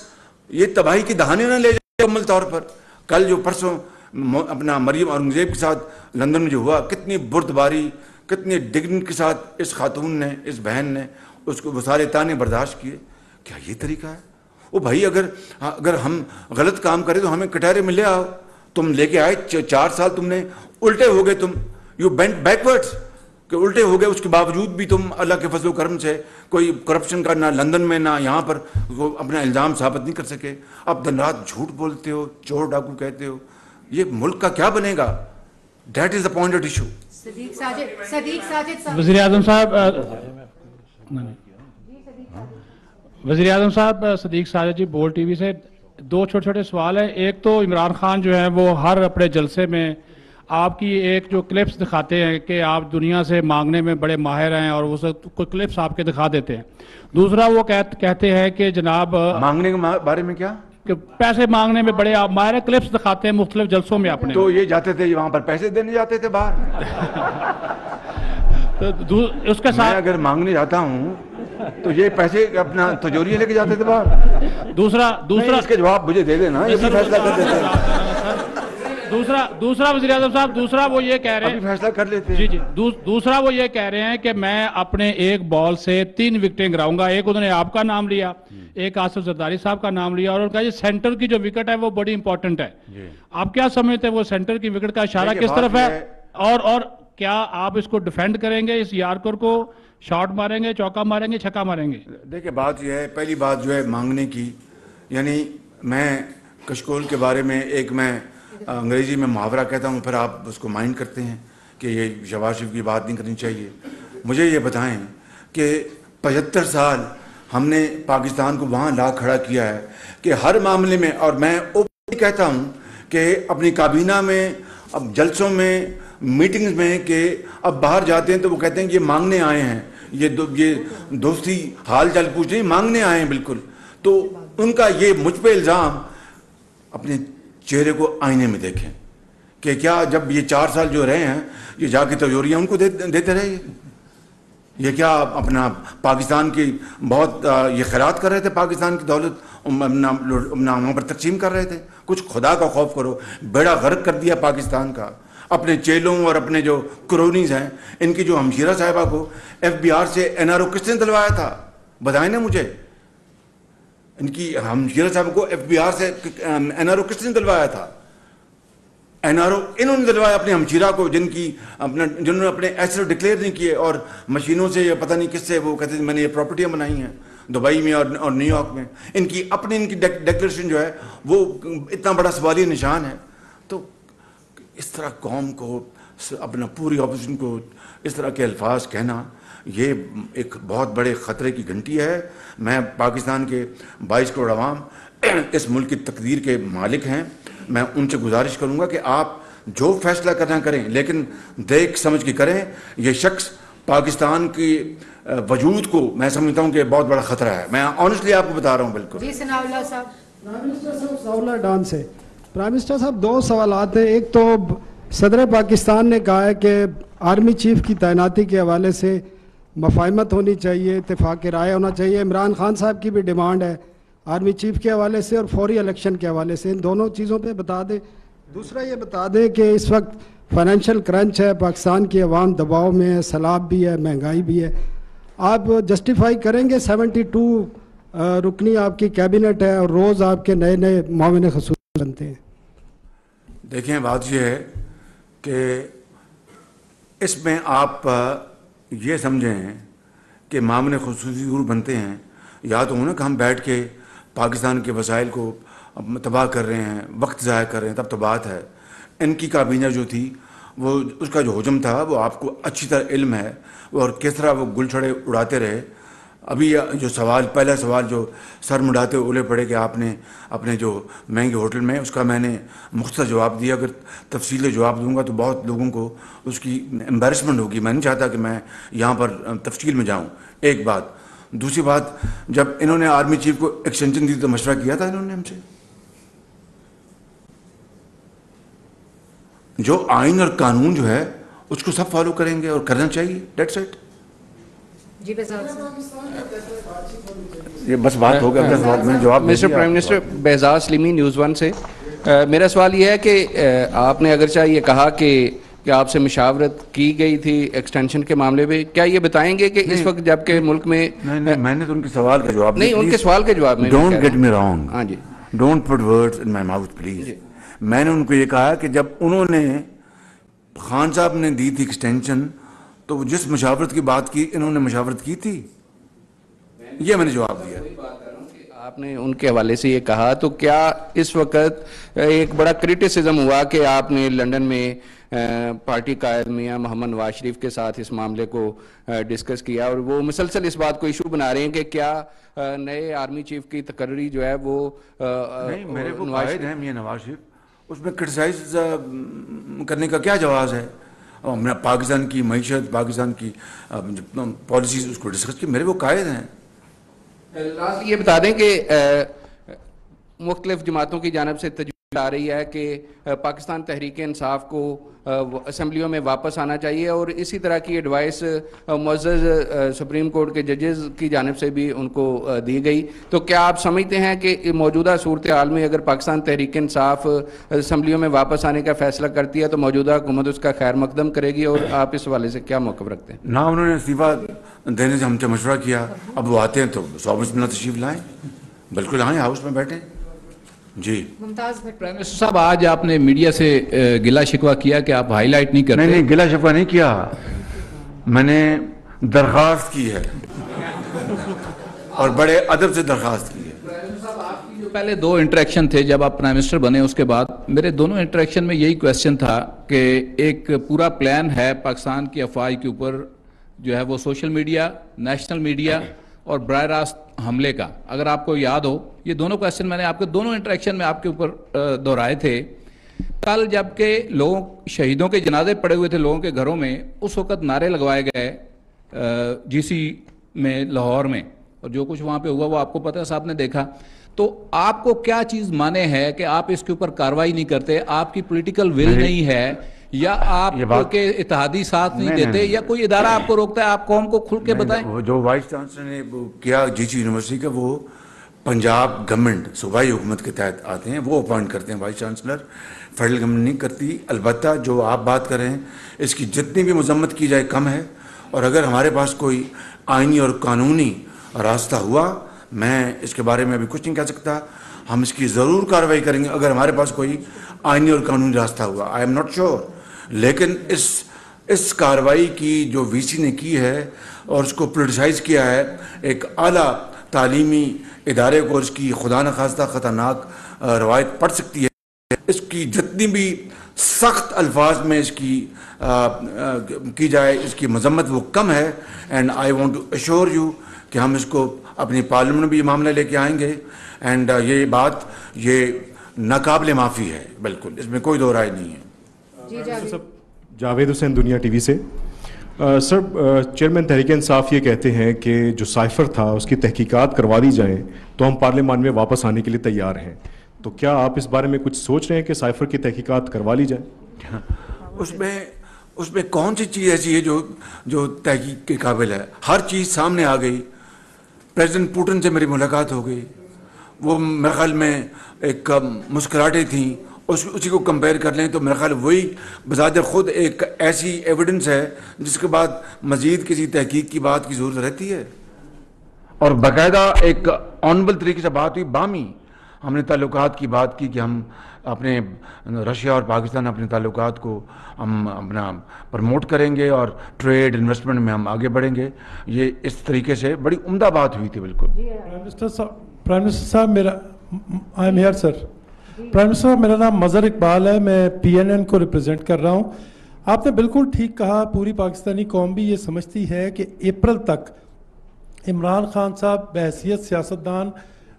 Speaker 1: یہ تباہی کی دہانے نہ لے جائے مکمل طور پر. کل جو پرسوں اپنا مریم اورنگزیب کے ساتھ لندن میں جو ہوا، کتنی بردباری، کتنی ڈگنیٹی کے ساتھ اس خاتون نے، اس بہن نے اس کو وہ سارے تانے برداشت کیے. کیا یہ طریقہ ہے؟ وہ بھائی اگر ہم غلط کام کریں تو ہمیں کٹہرے میں لے آؤ. تم لے کے آئے 4 سال تم نے الٹے ہو گئے, تم یو بینٹ بیکورڈز کہ الٹے ہو گئے. اس کے باوجود بھی تم اللہ کے فضل و کرم سے کوئی کرپشن کا نہ لندن میں نہ یہاں پر اپنا الزام ثابت نہیں کر سکے. اب دن رات جھوٹ بولتے ہو, چور ڈاکو کہتے ہو. یہ ملک کا کیا بنے گا؟ That is the pointed issue.
Speaker 6: وزیر اعظم صاحب صدیق ساجد جی بول ٹی وی سے 2 چھوٹے چھوٹے سوال ہیں. ایک تو عمران خان جو ہے وہ ہر اپنے جلسے میں آپ کی ایک جو کلپس دکھاتے ہیں کہ آپ دنیا سے مانگنے میں بڑے ماہر ہیں اور وہ کوئی کلپس آپ کے دکھا دیتے ہیں. دوسرا وہ کہتے ہیں کہ جناب
Speaker 1: مانگنے کے بارے میں کیا
Speaker 6: کہ پیسے مانگنے میں بڑے آپ ماہر ہیں, کلپس دکھاتے ہیں مختلف جلسوں میں اپنے.
Speaker 1: تو یہ جاتے تھے وہاں پر پیسے دینے جاتے تھے باہر.
Speaker 6: تو اس کے
Speaker 1: میں
Speaker 6: ساتھ
Speaker 1: اگر مانگنے جاتا ہوں تو یہ پیسے اپنا تجوری لے کے جاتے تھے باہر.
Speaker 6: دوسرا
Speaker 1: اس کے جواب مجھے دے دینا, یہ بھی فیصلہ کر دیتے ہیں.
Speaker 6: دوسرا وزیر اعظم صاحب دوسرا وہ یہ کہہ رہے ہیں,
Speaker 1: فیصلہ کر لیتے
Speaker 6: جی دوسرا وہ یہ کہہ رہے ہیں کہ میں اپنے ایک بال سے 3 وکٹیں گراؤں گا. ایک انہوں نے آپ کا نام لیا, ایک آصف زرداری صاحب کا نام لیا, اور ان کا یہ سینٹر کی جو وکٹ ہے وہ بڑی امپورٹنٹ ہے. آپ کیا سمجھتے ہیں وہ سینٹر کی وکٹ کا اشارہ کس طرف ہے, اور کیا آپ اس کو ڈیفینڈ کریں گے, اس یارکر کو شاٹ ماریں گے, چوکا ماریں گے, چھکا ماریں گے؟
Speaker 1: دیکھیں بات یہ ہے, پہلی بات جو ہے مانگنے کی, یعنی میں کشکول کے بارے میں ایک میں انگریزی میں محاورہ کہتا ہوں, پھر آپ اس کو مائنڈ کرتے ہیں کہ یہ شہباز شریف کی بات نہیں کرنی چاہیے. مجھے یہ بتائیں کہ 75 سال ہم نے پاکستان کو وہاں لا کھڑا کیا ہے کہ ہر معاملے میں, اور میں اوپنلی کہتا ہوں کہ اپنی کابینہ میں, اب جلسوں میں, میٹنگز میں, کہ اب باہر جاتے ہیں تو وہ کہتے ہیں کہ یہ مانگنے آئے ہیں, یہ دوستی حال چال پوچھ نہیں, مانگنے آئے ہیں بالکل. تو ان کا یہ مجھ پہ الزام, اپنے چہرے کو آئینے میں دیکھیں کہ کیا جب یہ 4 سال جو رہے ہیں یہ جا کے تجوریاں ان کو دیتے رہے, یہ کیا اپنا پاکستان کی بہت یہ خیرات کر رہے تھے, پاکستان کی دولت وہاں پر تقسیم کر رہے تھے. کچھ خدا کا خوف کرو, بیڑا غرق کر دیا پاکستان کا. اپنے چیلوں اور اپنے جو کرونیز ہیں ان کی جو ہمشیرہ صاحبہ کو FBR سے NRO کس نے دلوایا تھا, بتائیں نا مجھے. ان کی ہمشیرہ صاحب کو FBR سے NRO کس نے دلوایا تھا؟ NRO انہوں نے دلوایا اپنے ہمشیرہ کو, جنہوں نے اپنے ایسے ڈکلیئر نہیں کیے, اور مشینوں سے یا پتہ نہیں کس سے وہ کہتے ہیں میں نے یہ پراپرٹیاں بنائی ہیں دبئی میں اور نیو یارک میں. ان کی ڈکلیریشن جو ہے وہ اتنا بڑا سوالی نشان ہے. تو اس طرح قوم کو, اپنا پوری اپوزیشن کو اس طرح کے الفاظ کہنا, یہ ایک بہت بڑے خطرے کی گھنٹی ہے. میں پاکستان کے 22 کروڑ عوام اس ملک کی تقدیر کے مالک ہیں. میں ان سے گزارش کروں گا کہ آپ جو فیصلہ کرنا کریں, لیکن دیکھ سمجھ کے کریں. یہ شخص پاکستان کی وجود کو میں سمجھتا ہوں کہ بہت بڑا خطرہ ہے. میں آنیسٹلی آپ کو بتا رہا ہوں. بالکل
Speaker 2: جی ثناء اللہ صاحب.
Speaker 7: پرائم منسٹر صاحب ثناء ڈان سے. پرائم منسٹر صاحب 2 سوالات ہیں. ایک تو صدر پاکستان نے کہا ہے کہ آرمی چیف کی تعیناتی کے حوالے سے مفاہمت ہونی چاہیے, اتفاق رائے ہونا چاہیے. عمران خان صاحب کی بھی ڈیمانڈ ہے آرمی چیف کے حوالے سے اور فوری الیکشن کے حوالے سے. ان دونوں چیزوں پہ بتا دیں. دوسرا یہ بتا دیں کہ اس وقت فائنینشیل کرنچ ہے, پاکستان کی عوام دباؤ میں ہے, سیلاب بھی ہے, مہنگائی بھی ہے. آپ جسٹیفائی کریں گے 72 رکنی آپ کی کیبنٹ ہے اور روز آپ کے نئے نئے معاون خصوصی بنتے ہیں؟
Speaker 1: دیکھیں بات یہ ہے کہ اس میں آپ یہ سمجھیں کہ معاون خصوصی ضرور بنتے ہیں, یا تو ہونا کہ ہم بیٹھ کے پاکستان کے وسائل کو تباہ کر رہے ہیں, وقت ضائع کر رہے ہیں, تب تو بات ہے. ان کی کابینہ جو تھی وہ اس کا جو حجم تھا وہ آپ کو اچھی طرح علم ہے, اور کس طرح وہ گل چھڑے اڑاتے رہے. ابھی جو پہلا سوال جو سر مڈاتے اولے پڑے کہ آپ نے اپنے جو مہنگے ہوٹل میں, اس کا میں نے مختصر جواب دیا. اگر تفصیلی جواب دوں گا تو بہت لوگوں کو اس کی امبیرسمنٹ ہوگی. میں نہیں چاہتا کہ میں یہاں پر تفصیل میں جاؤں. ایک بات. دوسری بات, جب انہوں نے آرمی چیف کو ایکسٹینشن دی تو مشورہ کیا تھا انہوں نے ہم سے. جو آئین اور قانون جو ہے اس کو سب فالو کریں گے اور کرنا چاہیے. That's it.
Speaker 2: جی بہزاد
Speaker 1: یہ بس بات ہو گیا. میں جواب
Speaker 8: mister prime minister, Behzad Saleemi, news 1 سے. میرا سوال یہ ہے کہ آپ نے اگرچہ یہ کہا کہ کہ آپ سے مشاورت کی گئی تھی ایکسٹینشن کے معاملے میں. کیا یہ بتائیں گے کہ اس وقت جب کہ ملک میں
Speaker 1: نہیں میں نے تو ان کے سوال کا جواب
Speaker 8: نہیں, ان کے سوال کے جواب میں
Speaker 1: ڈونٹ گیٹ می رانگ.
Speaker 8: ہاں جی,
Speaker 1: don't put words in my mouth please. میں نے ان کو یہ کہا کہ جب انہوں نے خان صاحب نے دی تھی ایکسٹینشن تو جس مشاورت کی بات کی انہوں نے مشاورت کی تھی, یہ میں نے جواب دیا.
Speaker 8: آپ نے ان کے حوالے سے یہ کہا, تو کیا اس وقت ایک بڑا کرٹیسزم ہوا کہ آپ نے لنڈن میں پارٹی قائد میاں محمد نواز شریف کے ساتھ اس معاملے کو ڈسکس کیا, اور وہ مسلسل اس بات کو ایشو بنا رہے ہیں کہ کیا نئے آرمی چیف کی تقرری جو ہے وہ
Speaker 1: نہیں, میرے کو قائد ہیں میاں نواز شریف, اس میں کرٹیسائز کرنے کا کیا جواز ہے؟ پاکستان کی معیشت, پاکستان کی پالیسیز اس کو ڈسکس کی, میرے وہ قائد ہیں.
Speaker 8: یہ بتا دیں کہ مختلف جماعتوں کی جانب سے تجویز آ رہی ہے کہ پاکستان تحریک انصاف کو اسمبلیوں میں واپس آنا چاہیے, اور اسی طرح کی ایڈوائس معزز سپریم کورٹ کے ججز کی جانب سے بھی ان کو دی گئی. تو کیا آپ سمجھتے ہیں کہ موجودہ صورتحال میں اگر پاکستان تحریک انصاف اسمبلیوں میں واپس آنے کا فیصلہ کرتی ہے تو موجودہ حکومت اس کا خیر مقدم کرے گی, اور آپ اس حوالے سے کیا موقف رکھتے ہیں؟
Speaker 1: نہ انہوں نے استعفیٰ دینے سے ہم سے مشورہ کیا, اب وہ آتے ہیں تو 100 بسم اللہ تشریف لائیں, بالکل آئیں, ہاؤس میں بیٹھیں. جی
Speaker 2: ممتاز بھٹ.
Speaker 6: پرائم منسٹر صاحب, آج آپ نے میڈیا سے گلا شکوہ کیا کہ آپ ہائی لائٹ نہیں کرتے.
Speaker 1: نہیں, گلا شکوہ نہیں کیا, میں نے درخواست کی ہے اور بڑے ادب سے درخواست کی ہے.
Speaker 6: جو پہلے 2 انٹریکشن تھے جب آپ پرائم منسٹر بنے, اس کے بعد میرے دونوں انٹریکشن میں یہی کویسچن تھا کہ ایک پورا پلان ہے پاکستان کی افواج کے اوپر جو ہے وہ سوشل میڈیا, نیشنل میڈیا اور براہ راست حملے کا. اگر آپ کو یاد ہو, یہ دونوں کویسچن میں نے آپ کے دونوں انٹریکشن میں آپ کے اوپر دہرائے تھے. کل جب کہ لوگوں شہیدوں کے جنازے پڑے ہوئے تھے لوگوں کے گھروں میں, اس وقت نعرے لگوائے گئے جی سی میں, لاہور میں, اور جو کچھ وہاں پہ ہوا وہ آپ کو پتہ ہے, صاحب نے دیکھا. تو آپ کو کیا چیز مانے ہے کہ آپ اس کے اوپر کاروائی نہیں کرتے؟ آپ کی پولیٹیکل ول نہیں ہے, یا آپ کے اتحادی ساتھ نہیں دیتے, یا کوئی ادارہ آپ کو روکتا ہے؟ آپ قوم کو کھل کے بتائیں.
Speaker 1: جو وائس چانسلر نے کیا جی سی یونیورسٹی کا, وہ پنجاب گورنمنٹ صوبائی حکومت کے تحت آتے ہیں, وہ اپوائنٹ کرتے ہیں وائس چانسلر, فیڈرل گورنمنٹ نہیں کرتی. البتہ جو آپ بات کر رہے ہیں اس کی جتنی بھی مذمت کی جائے کم ہے, اور اگر ہمارے پاس کوئی آئینی اور قانونی راستہ ہوا, میں اس کے بارے میں ابھی کچھ نہیں کہہ سکتا, ہم اس کی ضرور کارروائی کریں گے اگر ہمارے پاس کوئی آئینی اور قانونی راستہ ہوا. آئی ایم ناٹ شیور, لیکن اس کارروائی کی جو وی سی نے کی ہے اور اس کو پولیٹیسائز کیا ہے ایک اعلیٰ تعلیمی ادارے کو, اس کی خدا نخواستہ خطرناک روایت پڑ سکتی ہے. اس کی جتنی بھی سخت الفاظ میں اس کی جائے, اس کی مذمت وہ کم ہے. And I want to assure you کہ ہم اس کو اپنی پارلیمنٹ میں بھی یہ معاملہ لے کے آئیں گے. اینڈ یہ بات یہ ناقابل معافی ہے, بالکل اس میں کوئی دو رائے نہیں ہے.
Speaker 3: جاوید حسین, دنیا ٹی وی سے. سر, چیئرمین تحریک انصاف یہ کہتے ہیں کہ جو سائفر تھا اس کی تحقیقات کروا دی جائیں تو ہم پارلیمان میں واپس آنے کے لیے تیار ہیں. تو کیا آپ اس بارے میں کچھ سوچ رہے ہیں کہ سائفر کی تحقیقات کروا لی جائیں؟
Speaker 1: اس میں کون سی چیز ایسی ہے جو تحقیق کے قابل ہے؟ ہر چیز سامنے آ گئی. پریزیڈنٹ پوٹن سے میری ملاقات ہو گئی, وہ میرے خیال میں ایک مسکراہٹیں تھیں, اسی کو کمپیئر کر لیں تو میرے خیال وہی بذات خود ایک ایسی ایویڈنس ہے جس کے بعد مزید کسی تحقیق کی بات کی ضرورت رہتی ہے. اور باقاعدہ ایک آنریبل طریقے سے بات ہوئی, باہمی ہم نے تعلقات کی بات کی کہ ہم اپنے رشیا اور پاکستان اپنے تعلقات کو ہم اپنا پروموٹ کریں گے اور ٹریڈ انویسٹمنٹ میں ہم آگے بڑھیں گے. یہ اس طریقے سے بڑی عمدہ بات ہوئی تھی. بالکل.
Speaker 9: پرائم منسٹر صاحب, I am here sir. Prime minister صاحب, میرا نام مظہر اقبال ہے, میں پی این این کو ریپرزینٹ کر رہا ہوں. آپ نے بالکل ٹھیک کہا, پوری پاکستانی قوم بھی یہ سمجھتی ہے کہ اپریل تک عمران خان صاحب بحیثیت سیاستدان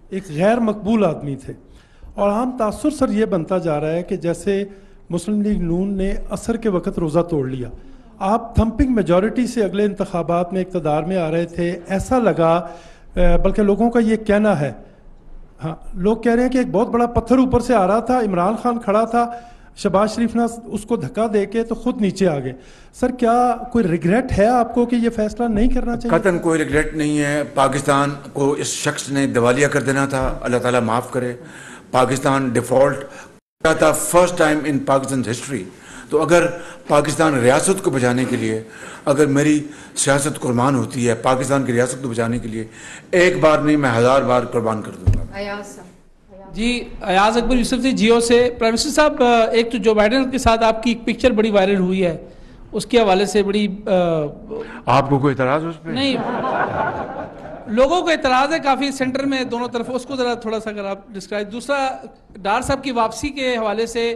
Speaker 9: ایک غیر مقبول آدمی تھے, اور عام تاثر سر یہ بنتا جا رہا ہے کہ جیسے مسلم لیگ نون نے عصر کے وقت روزہ توڑ لیا, آپ تھمپنگ میجورٹی سے اگلے انتخابات میں اقتدار میں آ رہے تھے, ایسا لگا, بلکہ لوگوں کا یہ کہنا ہے, ہاں لوگ کہہ رہے ہیں کہ ایک بہت بڑا پتھر اوپر سے آ رہا تھا, عمران خان کھڑا تھا, شہباز شریف نے اس کو دھکا دے کے تو خود نیچے آ گئے. سر کیا کوئی ریگریٹ ہے آپ کو کہ یہ فیصلہ نہیں کرنا چاہیے؟
Speaker 1: قطعاً کوئی ریگریٹ نہیں ہے. پاکستان کو اس شخص نے دیوالیہ کر دینا تھا, اللہ تعالیٰ معاف کرے. پاکستان ڈیفالٹ کیا تھا فرسٹ ٹائم ان پاکستان ہسٹری. تو اگر پاکستان ریاست کو بچانے کے لیے اگر میری سیاست قربان ہوتی ہے پاکستان کی ریاست کو بچانے کے لیے ایک بار نہیں میں 1000 بار قربان کر دوں گا.
Speaker 2: ایاز صاحب.
Speaker 10: جی ایاز اکبر یوسف سے جیو سے. پرائم منسٹر صاحب ایک تو جو بائیڈن کے ساتھ آپ کی ایک پکچر بڑی وائرل ہوئی ہے اس کے حوالے سے بڑی
Speaker 1: آپ کو کوئی اعتراض اس پہ؟
Speaker 10: نہیں لوگوں کو اعتراض ہے کافی سینٹر میں دونوں طرف, اس کو ذرا تھوڑا سا اگر آپ ڈسکرائب. دوسرا ڈار صاحب کی واپسی کے حوالے سے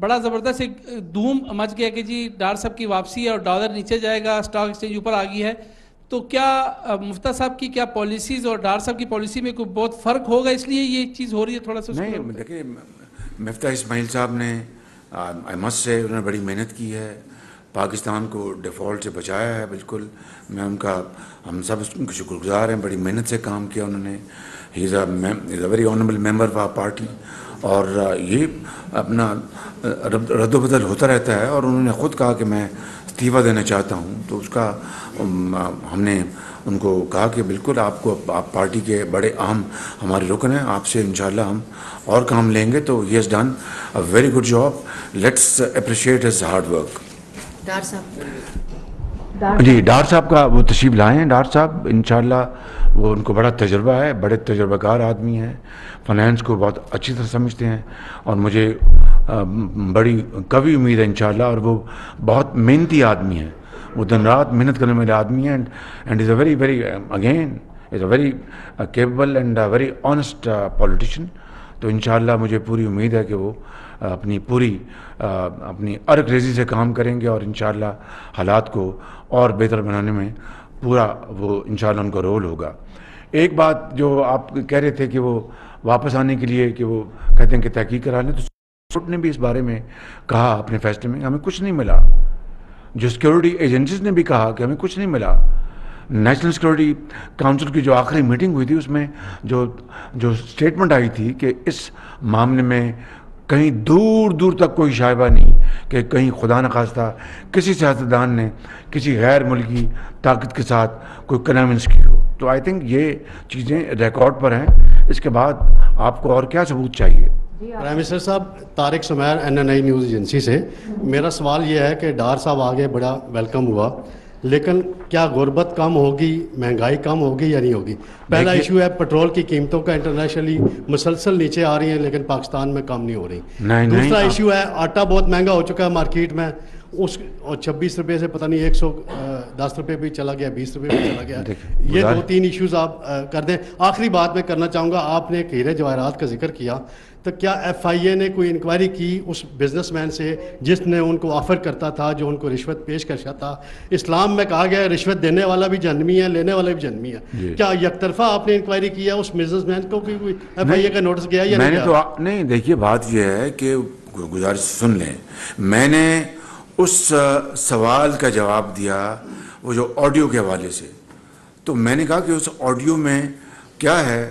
Speaker 10: بڑا زبردست ایک دھوم مچ گیا کہ جی ڈار صاحب کی واپسی ہے اور ڈالر نیچے جائے گا, اسٹاک ایکسچینج اوپر آ گئی ہے. تو کیا مفتیٰ صاحب کی کیا پالیسیز اور ڈار صاحب کی پالیسی میں کوئی بہت فرق ہوگا اس لیے یہ چیز ہو رہی ہے تھوڑا سا؟
Speaker 1: نہیں دیکھیں مفتیٰ اسماعیل صاحب نے احمد سے انہوں نے بڑی محنت کی ہے, پاکستان کو ڈیفالٹ سے بچایا ہے. بالکل میں ان کا ہم سب ان کے شکر گزار ہیں, بڑی محنت سے کام کیا انہوں نے. He is a very honourable member of our party اور یہ اپنا رد و بدل ہوتا رہتا ہے اور انہوں نے خود کہا کہ میں استعفیٰ دینا چاہتا ہوں. تو اس کا ہم نے ان کو کہا کہ بالکل آپ پارٹی کے بڑے اہم ہمارے رکن ہیں, آپ سے انشاءاللہ ہم اور کام لیں گے. تو he has done a very good job, let's appreciate his hard work.
Speaker 2: Dar صاحب
Speaker 1: جی ڈار صاحب کا وہ تشریف لائے ہیں. ڈار صاحب انشاءاللہ وہ ان کو بڑا تجربہ ہے, بڑے تجربہ کار آدمی ہیں, فائنینس کو بہت اچھی طرح سمجھتے ہیں اور مجھے بڑی قوی امید ہے انشاءاللہ. اور وہ بہت محنتی آدمی ہیں, وہ دن رات محنت کرنے والے آدمی ہیں and is a very very again is a very capable and very honest politician. تو انشاءاللہ مجھے پوری امید ہے کہ وہ اپنی ارک ریزی سے کام کریں گے اور انشاءاللہ حالات کو اور بہتر بنانے میں پورا وہ انشاءاللہ ان کا رول ہوگا. ایک بات جو آپ کہہ رہے تھے کہ وہ واپس آنے کے لیے کہ وہ کہتے ہیں کہ تحقیق کرا لیں, تو سپریم کورٹ نے بھی اس بارے میں کہا اپنے فیصلے میں ہمیں کچھ نہیں ملا. جو سیکورٹی ایجنسیز نے بھی کہا کہ ہمیں کچھ نہیں ملا. نیشنل سیکورٹی کاؤنسل کی جو آخری میٹنگ ہوئی تھی اس میں جو اسٹیٹمنٹ آئی تھی کہ اس معاملے میں کہیں دور دور تک کوئی شائبہ نہیں کہ کہیں خدا نخواستہ کسی سیاستدان نے کسی غیر ملکی طاقت کے ساتھ کوئی کنونس کی ہو. تو آئی تھنک یہ چیزیں ریکارڈ پر ہیں. اس کے بعد آپ کو اور کیا ثبوت چاہیے؟
Speaker 11: پرائم منسٹر صاحب, Tariq Samir NNI news agency سے. میرا سوال یہ ہے کہ ڈار صاحب آگے بڑا ویلکم ہوا, لیکن کیا غربت کم ہوگی, مہنگائی کم ہوگی یا نہیں ہوگی؟ پہلا ایشو ہے پیٹرول کی قیمتوں کا انٹرنیشنلی مسلسل نیچے آ رہی ہیں لیکن پاکستان میں کم نہیں ہو رہی. دوسرا ایشو ہے آٹا بہت مہنگا ہو چکا ہے مارکیٹ میں, اس 26 روپے سے پتہ نہیں 110 روپے بھی چلا گیا, 20 روپے بھی چلا گیا. یہ 2-3 ایشوز آپ کر دیں. آخری بات میں کرنا چاہوں گا, آپ نے ہیرے جواہرات کا ذکر کیا, تو کیا FIA نے کوئی انکوائری کی اس بزنس مین سے جس نے ان کو آفر کرتا تھا, جو ان کو رشوت پیش کرتا تھا؟ اسلام میں کہا گیا ہے رشوت دینے والا بھی جہنمی ہے, لینے والا بھی جہنمی ہے. کیا یک طرفہ آپ نے انکوائری کیا اس بزنس مین کو, کوئی FIA کا نوٹس گیا یا نہیں؟
Speaker 1: نہیں دیکھیے بات یہ ہے کہ گزارش سن لیں, میں نے اس سوال کا جواب دیا وہ جو آڈیو کے حوالے سے. تو میں نے کہا کہ اس آڈیو میں کیا ہے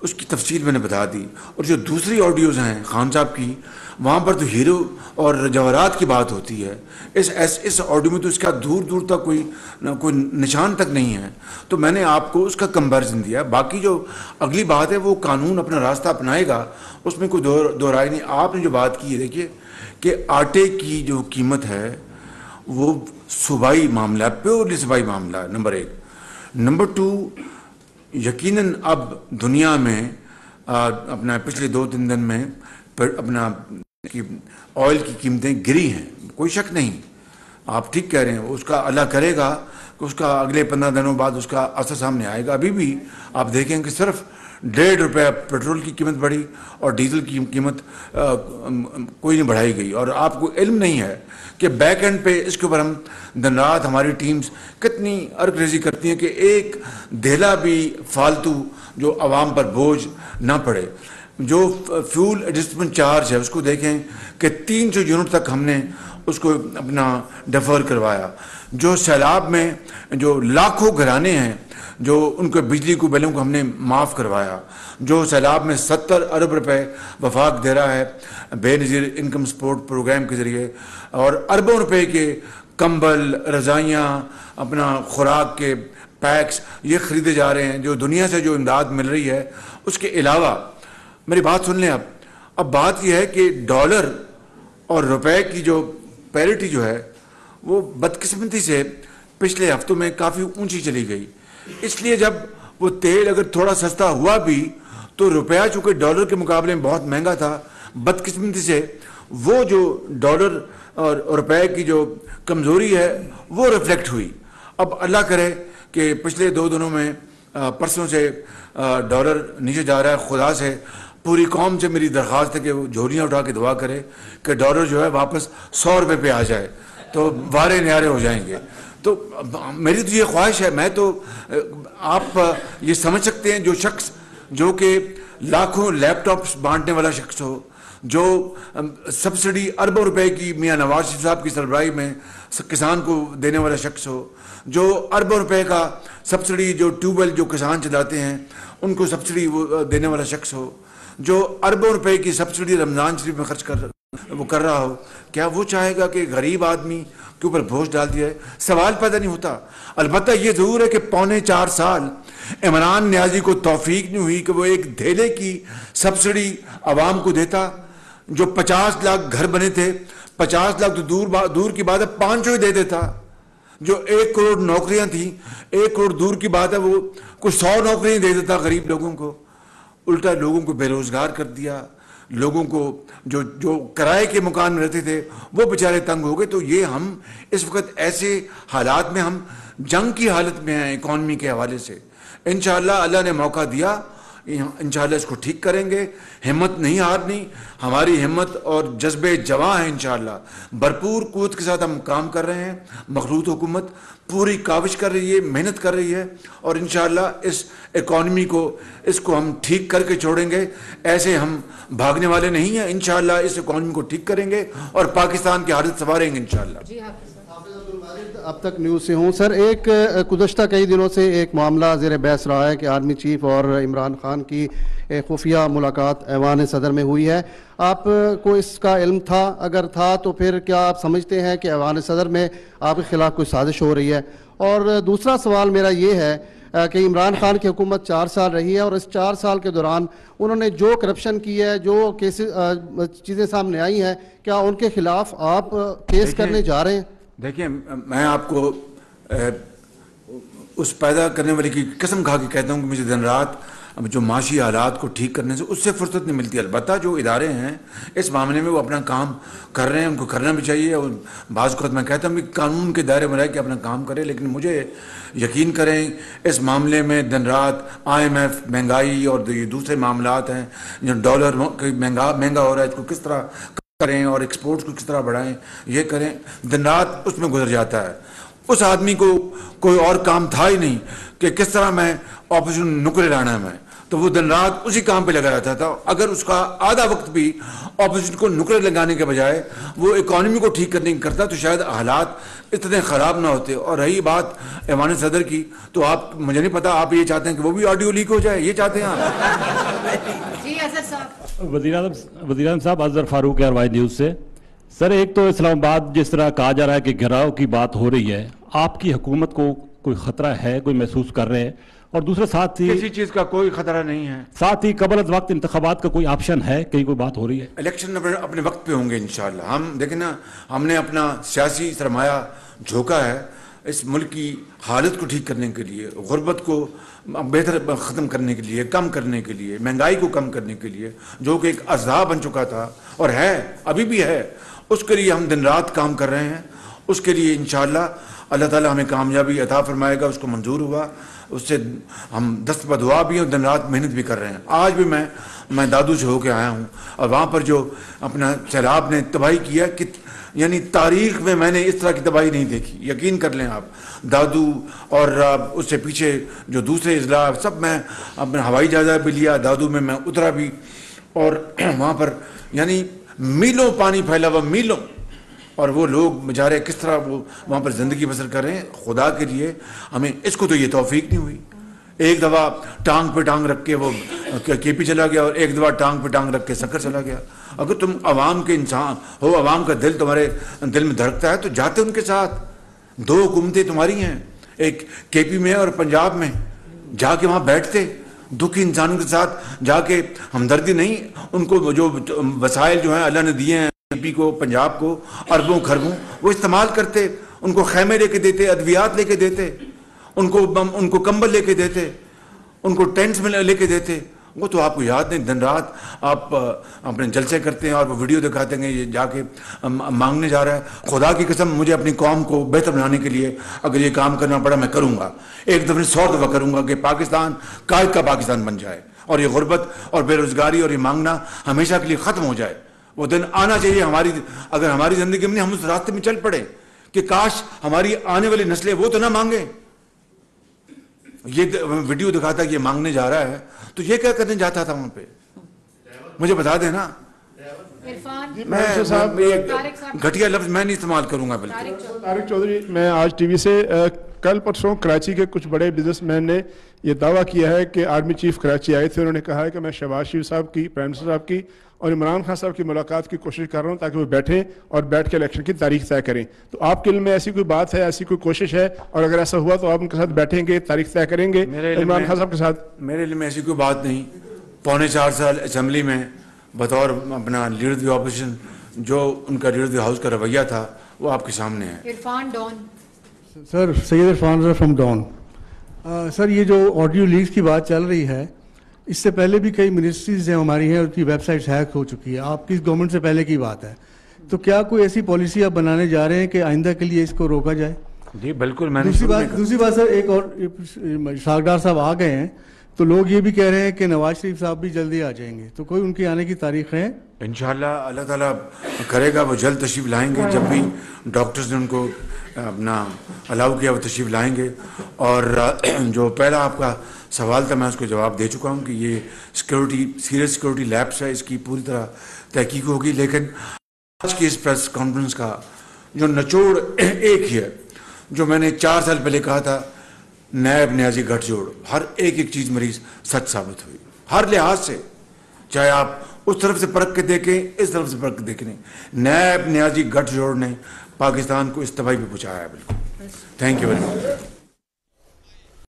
Speaker 1: اس کی تفصیل میں نے بتا دی. اور جو دوسری آڈیوز ہیں خان صاحب کی, وہاں پر تو ہیرو اور جواہرات کی بات ہوتی ہے. اس آڈیو میں تو اس کا دور دور تک کوئی نشان تک نہیں ہے. تو میں نے آپ کو اس کا کمپیریزن دیا. باقی جو اگلی بات ہے وہ قانون اپنا راستہ اپنائے گا, اس میں کوئی دو رائے نہیں. آپ نے جو بات کی ہے دیکھیے کہ آٹے کی جو قیمت ہے وہ صوبائی معاملہ ہے, پیورلی صوبائی معاملہ ہے, نمبر 1. نمبر 2, یقیناً اب دنیا میں اپنا پچھلے 2-3 دن میں اپنا آئل کی قیمتیں گری ہیں, کوئی شک نہیں. آپ ٹھیک کہہ رہے ہیں, اس کا اللہ کرے گا کہ اس کا اگلے 15 دنوں بعد اس کا اثر سامنے آئے گا. ابھی بھی آپ دیکھیں کہ صرف 1.5 روپے پیٹرول کی قیمت بڑھی اور ڈیزل کی قیمت کوئی نہیں بڑھائی گئی. اور آپ کو علم نہیں ہے کہ بیک اینڈ پہ اس کے اوپر ہم دن رات ہماری ٹیمز کتنی ارک ریزی کرتی ہیں کہ ایک دھیلا بھی فالتو جو عوام پر بوجھ نہ پڑے. جو فیول ایڈجسٹمنٹ چارج ہے اس کو دیکھیں کہ 300 یونٹ تک ہم نے اس کو اپنا ڈیفر کروایا. جو سیلاب میں جو لاکھوں گھرانے ہیں جو ان کو بجلی کو بلوں کو ہم نے معاف کروایا. جو سیلاب میں 70 ارب روپے وفاق دے رہا ہے بے نظیر انکم سپورٹ پروگرام کے ذریعے, اور اربوں روپے کے کمبل, رضائیاں, اپنا خوراک کے پیکس یہ خریدے جا رہے ہیں. جو دنیا سے جو امداد مل رہی ہے اس کے علاوہ میری بات سن لیں. اب بات یہ ہے کہ ڈالر اور روپے کی جو پیرٹی جو ہے وہ بدقسمتی سے پچھلے ہفتوں میں کافی اونچی چلی گئی. اس لیے جب وہ تیل اگر تھوڑا سستا ہوا بھی تو روپیہ چونکہ ڈالر کے مقابلے میں بہت مہنگا تھا, بدقسمتی سے وہ جو ڈالر اور روپے کی جو کمزوری ہے وہ ریفلیکٹ ہوئی. اب اللہ کرے کہ پچھلے 2 دنوں میں پرسوں سے ڈالر نیچے جا رہا ہے. خدا سے پوری قوم سے میری درخواست ہے کہ وہ جھولیاں اٹھا کے دعا کرے کہ ڈالر جو ہے واپس 100 روپے پہ آ جائے تو وارے نیارے ہو جائیں گے. تو میری تو یہ خواہش ہے. میں تو آپ یہ سمجھ سکتے ہیں جو شخص جو کہ لاکھوں لیپ ٹاپس بانٹنے والا شخص ہو, جو سبسڈی اربوں روپے کی میاں نواز شریف صاحب کی سربراہی میں کسان کو دینے والا شخص ہو, جو اربوں روپے کا سبسڈی جو ٹیوب ویل جو کسان چلاتے ہیں ان کو سبسڈی وہ دینے والا شخص ہو, جو اربوں روپے کی سبسڈی رمضان شریف میں خرچ کر رہا ہو, کیا وہ چاہے گا کہ غریب آدمی کے اوپر بوجھ ڈال دیا ہے؟ سوال پیدا نہیں ہوتا. البتہ یہ ضرور ہے کہ 4.25 سال عمران نیازی کو توفیق نہیں ہوئی کہ وہ ایک دھیلے کی سبسڈی عوام کو دیتا. جو 50 لاکھ گھر بنے تھے, 50 لاکھ تو دور کی بات ہے 500 ہی دے دیتا. جو 1 کروڑ نوکریاں تھیں, 1 کروڑ دور کی بات ہے وہ کچھ 100 نوکریاں دے دیتا غریب لوگوں کو. الٹا لوگوں کو بے روزگار کر دیا. لوگوں کو جو کرائے کے مکان میں رہتے تھے وہ بیچارے تنگ ہو گئے. تو یہ ہم اس وقت ایسے حالات میں ہم جنگ کی حالت میں ہیں اکانومی کے حوالے سے. انشاءاللہ اللہ نے موقع دیا, انشاءاللہ اس کو ٹھیک کریں گے. ہمت نہیں ہارنی, ہماری ہمت اور جذبے جواں ہیں. انشاءاللہ بھرپور قوت کے ساتھ ہم کام کر رہے ہیں. مخلوط حکومت پوری کاوش کر رہی ہے, محنت کر رہی ہے, اور انشاءاللہ اس اکانومی کو اس کو ہم ٹھیک کر کے چھوڑیں گے. ایسے ہم بھاگنے والے نہیں ہیں. انشاءاللہ اس اکانومی کو ٹھیک کریں گے اور پاکستان کی حالت سنواریں گے انشاءاللہ.
Speaker 11: اب تک نیوز سے ہوں سر. ایک گزشتہ کئی دنوں سے ایک معاملہ زیر بحث رہا ہے کہ آرمی چیف اور عمران خان کی خفیہ ملاقات ایوان صدر میں ہوئی ہے. آپ کو اس کا علم تھا؟ اگر تھا تو پھر کیا آپ سمجھتے ہیں کہ ایوان صدر میں آپ کے خلاف کوئی سازش ہو رہی ہے؟ اور دوسرا سوال میرا یہ ہے کہ عمران خان کی حکومت 4 سال رہی ہے اور اس 4 سال کے دوران انہوں نے جو کرپشن کی ہے, جو چیزیں سامنے آئی ہیں, کیا ان کے خلاف آپ کیس کرنے جا رہے ہیں؟
Speaker 1: دیکھیں, میں آپ کو اس پیدا کرنے والے کی قسم کھا کے کہتا ہوں کہ مجھے دن رات جو معاشی حالات کو ٹھیک کرنے سے اس سے فرصت نہیں ملتی. البتہ جو ادارے ہیں اس معاملے میں وہ اپنا کام کر رہے ہیں, ان کو کرنا بھی چاہیے. اور بعض اوقات میں کہتا ہوں کہ قانون کے دائرے میں رہ کے اپنا کام کرے, لیکن مجھے یقین کریں اس معاملے میں دن رات IMF, مہنگائی اور یہ دوسرے معاملات ہیں, جو ڈالر مہنگا ہو رہا ہے, اس کو کس طرح کریں اور ایکسپورٹ کو کس طرح بڑھائیں, یہ کریں, دن رات اس میں گزر جاتا ہے. اس آدمی کو کوئی اور کام تھا ہی نہیں کہ کس طرح میں اپوزیشن نکرے لانا ہے میں, تو وہ دن رات اسی کام پہ لگا رہتا تھا. اگر اس کا آدھا وقت بھی اپوزیشن کو نکرے لگانے کے بجائے وہ اکانومی کو ٹھیک کرنے کی کرتا تو شاید حالات اتنے خراب نہ ہوتے. اور رہی بات ایوان صدر کی, تو آپ مجھے نہیں پتا آپ یہ چاہتے ہیں کہ وہ بھی آڈیو لیک ہو جائے, یہ چاہتے ہیں آپ؟
Speaker 2: جی اظہر صاحب.
Speaker 12: وزیر اعظم صاحب, اظہر فاروق ہے RY نیوز سے. سر, ایک تو اسلام آباد جس طرح کہا جا رہا ہے کہ گھیراؤ کی بات ہو رہی ہے, آپ کی حکومت کو کوئی خطرہ ہے, کوئی محسوس کر رہے ہیں؟ اور دوسرے ساتھ ہی
Speaker 1: کسی چیز کا کوئی خطرہ نہیں ہے.
Speaker 12: ساتھ ہی قبل از وقت انتخابات کا کوئی آپشن ہے, کہیں کوئی بات ہو رہی ہے؟
Speaker 1: الیکشن اپنے وقت پہ ہوں گے انشاءاللہ. ہم دیکھیں نا, ہم نے اپنا سیاسی سرمایہ جھونکا ہے اس ملک کی حالت کو ٹھیک کرنے کے لیے, غربت کو بہتر ختم کرنے کے لیے, کم کرنے کے لیے, مہنگائی کو کم کرنے کے لیے, جو کہ ایک عذاب بن چکا تھا اور ہے ابھی بھی ہے. اس کے لیے ہم دن رات کام کر رہے ہیں. اس کے لیے انشاءاللہ اللہ تعالیٰ ہمیں کامیابی عطا فرمائے گا. اس کو منظور ہوا, اس سے ہم دست بدعا بھی اور دن رات محنت بھی کر رہے ہیں. آج بھی میں دادو سے ہو کے آیا ہوں, اور وہاں پر جو اپنا سیلاب نے تباہی کیا, کہ یعنی تاریخ میں نے اس طرح کی تباہی نہیں دیکھی. یقین کر لیں آپ. دادو اور اس سے پیچھے جو دوسرے اضلاع سب, میں اپنا ہوائی جہاز بھی لیا, دادو میں اترا بھی, اور وہاں پر یعنی میلوں پانی پھیلا ہوا, میلوں. اور وہ لوگ بیچارے کس طرح وہ وہاں پر زندگی بسر کر رہے ہیں. خدا کے لیے ہمیں اس کو تو یہ توفیق نہیں ہوئی. ایک دفعہ ٹانگ پہ ٹانگ رکھ کے وہ KP چلا گیا, اور ایک دفعہ ٹانگ پہ ٹانگ رکھ کے سکر چلا گیا. اگر تم عوام کے انسان ہو, عوام کا دل تمہارے دل میں دھڑکتا ہے, تو جاتے ان کے ساتھ. 2 حکومتیں تمہاری ہیں, ایک KP میں اور پنجاب میں, جا کے وہاں بیٹھتے, دکھی انسانوں کے ساتھ جا کے ہمدردی نہیں, ان کو جو وسائل جو ہیں اللہ نے دیے ہیں KP کو, پنجاب کو, اربوں خربوں, وہ استعمال کرتے, ان کو خیمے لے کے دیتے, ادویات لے کے دیتے, ان کو کمبل لے کے دیتے, ان کو ٹینٹس میں لے کے دیتے. وہ تو آپ کو یاد نہیں, دن رات آپ اپنے جلسے کرتے ہیں اور وہ ویڈیو دکھاتے ہیں یہ جا کے مانگنے جا رہا ہے. خدا کی قسم مجھے اپنی قوم کو بہتر بنانے کے لیے اگر یہ کام کرنا پڑا میں کروں گا, ایک دفعہ 100 دفعہ کروں گا کہ پاکستان قائد کا پاکستان بن جائے اور یہ غربت اور بے روزگاری اور یہ مانگنا ہمیشہ کے لیے ختم ہو جائے. وہ دن آنا چاہیے اگر ہماری زندگی میں ہم اس راستے میں چل پڑے کہ کاش ہماری آنے والی نسلیں وہ تو نہ مانگیں. یہ ویڈیو دکھاتا کہ یہ مانگنے جا رہا ہے تو یہ کیا کرنے جاتا تھا وہاں پہ, مجھے بتا دینا. میں گھٹیا لفظ میں نہیں استعمال کروں گا. بالکل
Speaker 13: طارق چودھری, میں آج ٹی وی سے کل پرسوں کراچی کے کچھ بڑے بزنس مین نے یہ دعویٰ کیا ہے کہ آرمی چیف کراچی آئے تھے, انہوں نے کہا ہے کہ میں شہباز شریف صاحب کی, پرائم منسٹر صاحب کی اور عمران خان صاحب کی ملاقات کی کوشش کر رہا ہوں تاکہ وہ بیٹھیں اور بیٹھ کے الیکشن کی تاریخ طے کریں. تو آپ کے علم میں ایسی کوئی بات ہے, ایسی کوئی کوشش ہے, اور اگر ایسا ہوا تو آپ ان کے ساتھ بیٹھیں گے, تاریخ طے کریں گے عمران خان صاحب کے ساتھ؟
Speaker 1: میرے علم میں ایسی کوئی بات نہیں. 4.25 سال اسمبلی میں بطور اپنا لیڈر دی اپوزیشن جو ان کا لیڈر دی ہاؤس کا رویہ تھا وہ آپ کے سامنے ہے.
Speaker 2: Irfan Dawn.
Speaker 14: Sir, Syed Irfan from Dawn. Sir, یہ جو آڈیو لیکس کی بات چل رہی ہے, اس سے پہلے بھی کئی منسٹریز ہیں ہماری ہیں ان کی ویب سائٹس ہیک ہو چکی ہے, آپ کی گورنمنٹ سے پہلے کی بات ہے. تو کیا کوئی ایسی پالیسی آپ بنانے جا رہے ہیں کہ آئندہ کے لیے اس کو روکا جائے؟
Speaker 1: جی بالکل. میں
Speaker 14: دوسری بات سر, ایک اور شاخ ڈار صاحب آ گئے ہیں تو لوگ یہ بھی کہہ رہے ہیں کہ نواز شریف صاحب بھی جلدی آ جائیں گے, تو کوئی ان کی آنے کی تاریخ ہے؟
Speaker 1: انشاءاللہ اللہ تعالیٰ کرے گا, وہ جلد تشریف لائیں گے. جب بھی ڈاکٹرز نے ان کو اپنا الاؤ کیا وہ تشریف لائیں گے. اور جو پہلا آپ کا سوال تھا میں اس کو جواب دے چکا ہوں کہ یہ سیکیورٹی, سیریس سیکیورٹی لیپس ہے, اس کی پوری طرح تحقیق ہوگی. لیکن آج کی اس پریس کانفرنس کا جو نچوڑ ایک ہی ہے, جو میں نے 4 سال پہلے کہا تھا, نیب نیازی گٹھ جوڑ, ہر ایک چیز مریض سچ ثابت ہوئی ہر لحاظ سے, چاہے آپ اس طرف سے پرکھ کے دیکھیں اس طرف سے پرکھ کے دیکھیں. نیب نیازی گٹھ جوڑ نے پاکستان کو اس تباہی پہ پہنچایا ہے. بالکل. Thank you very much.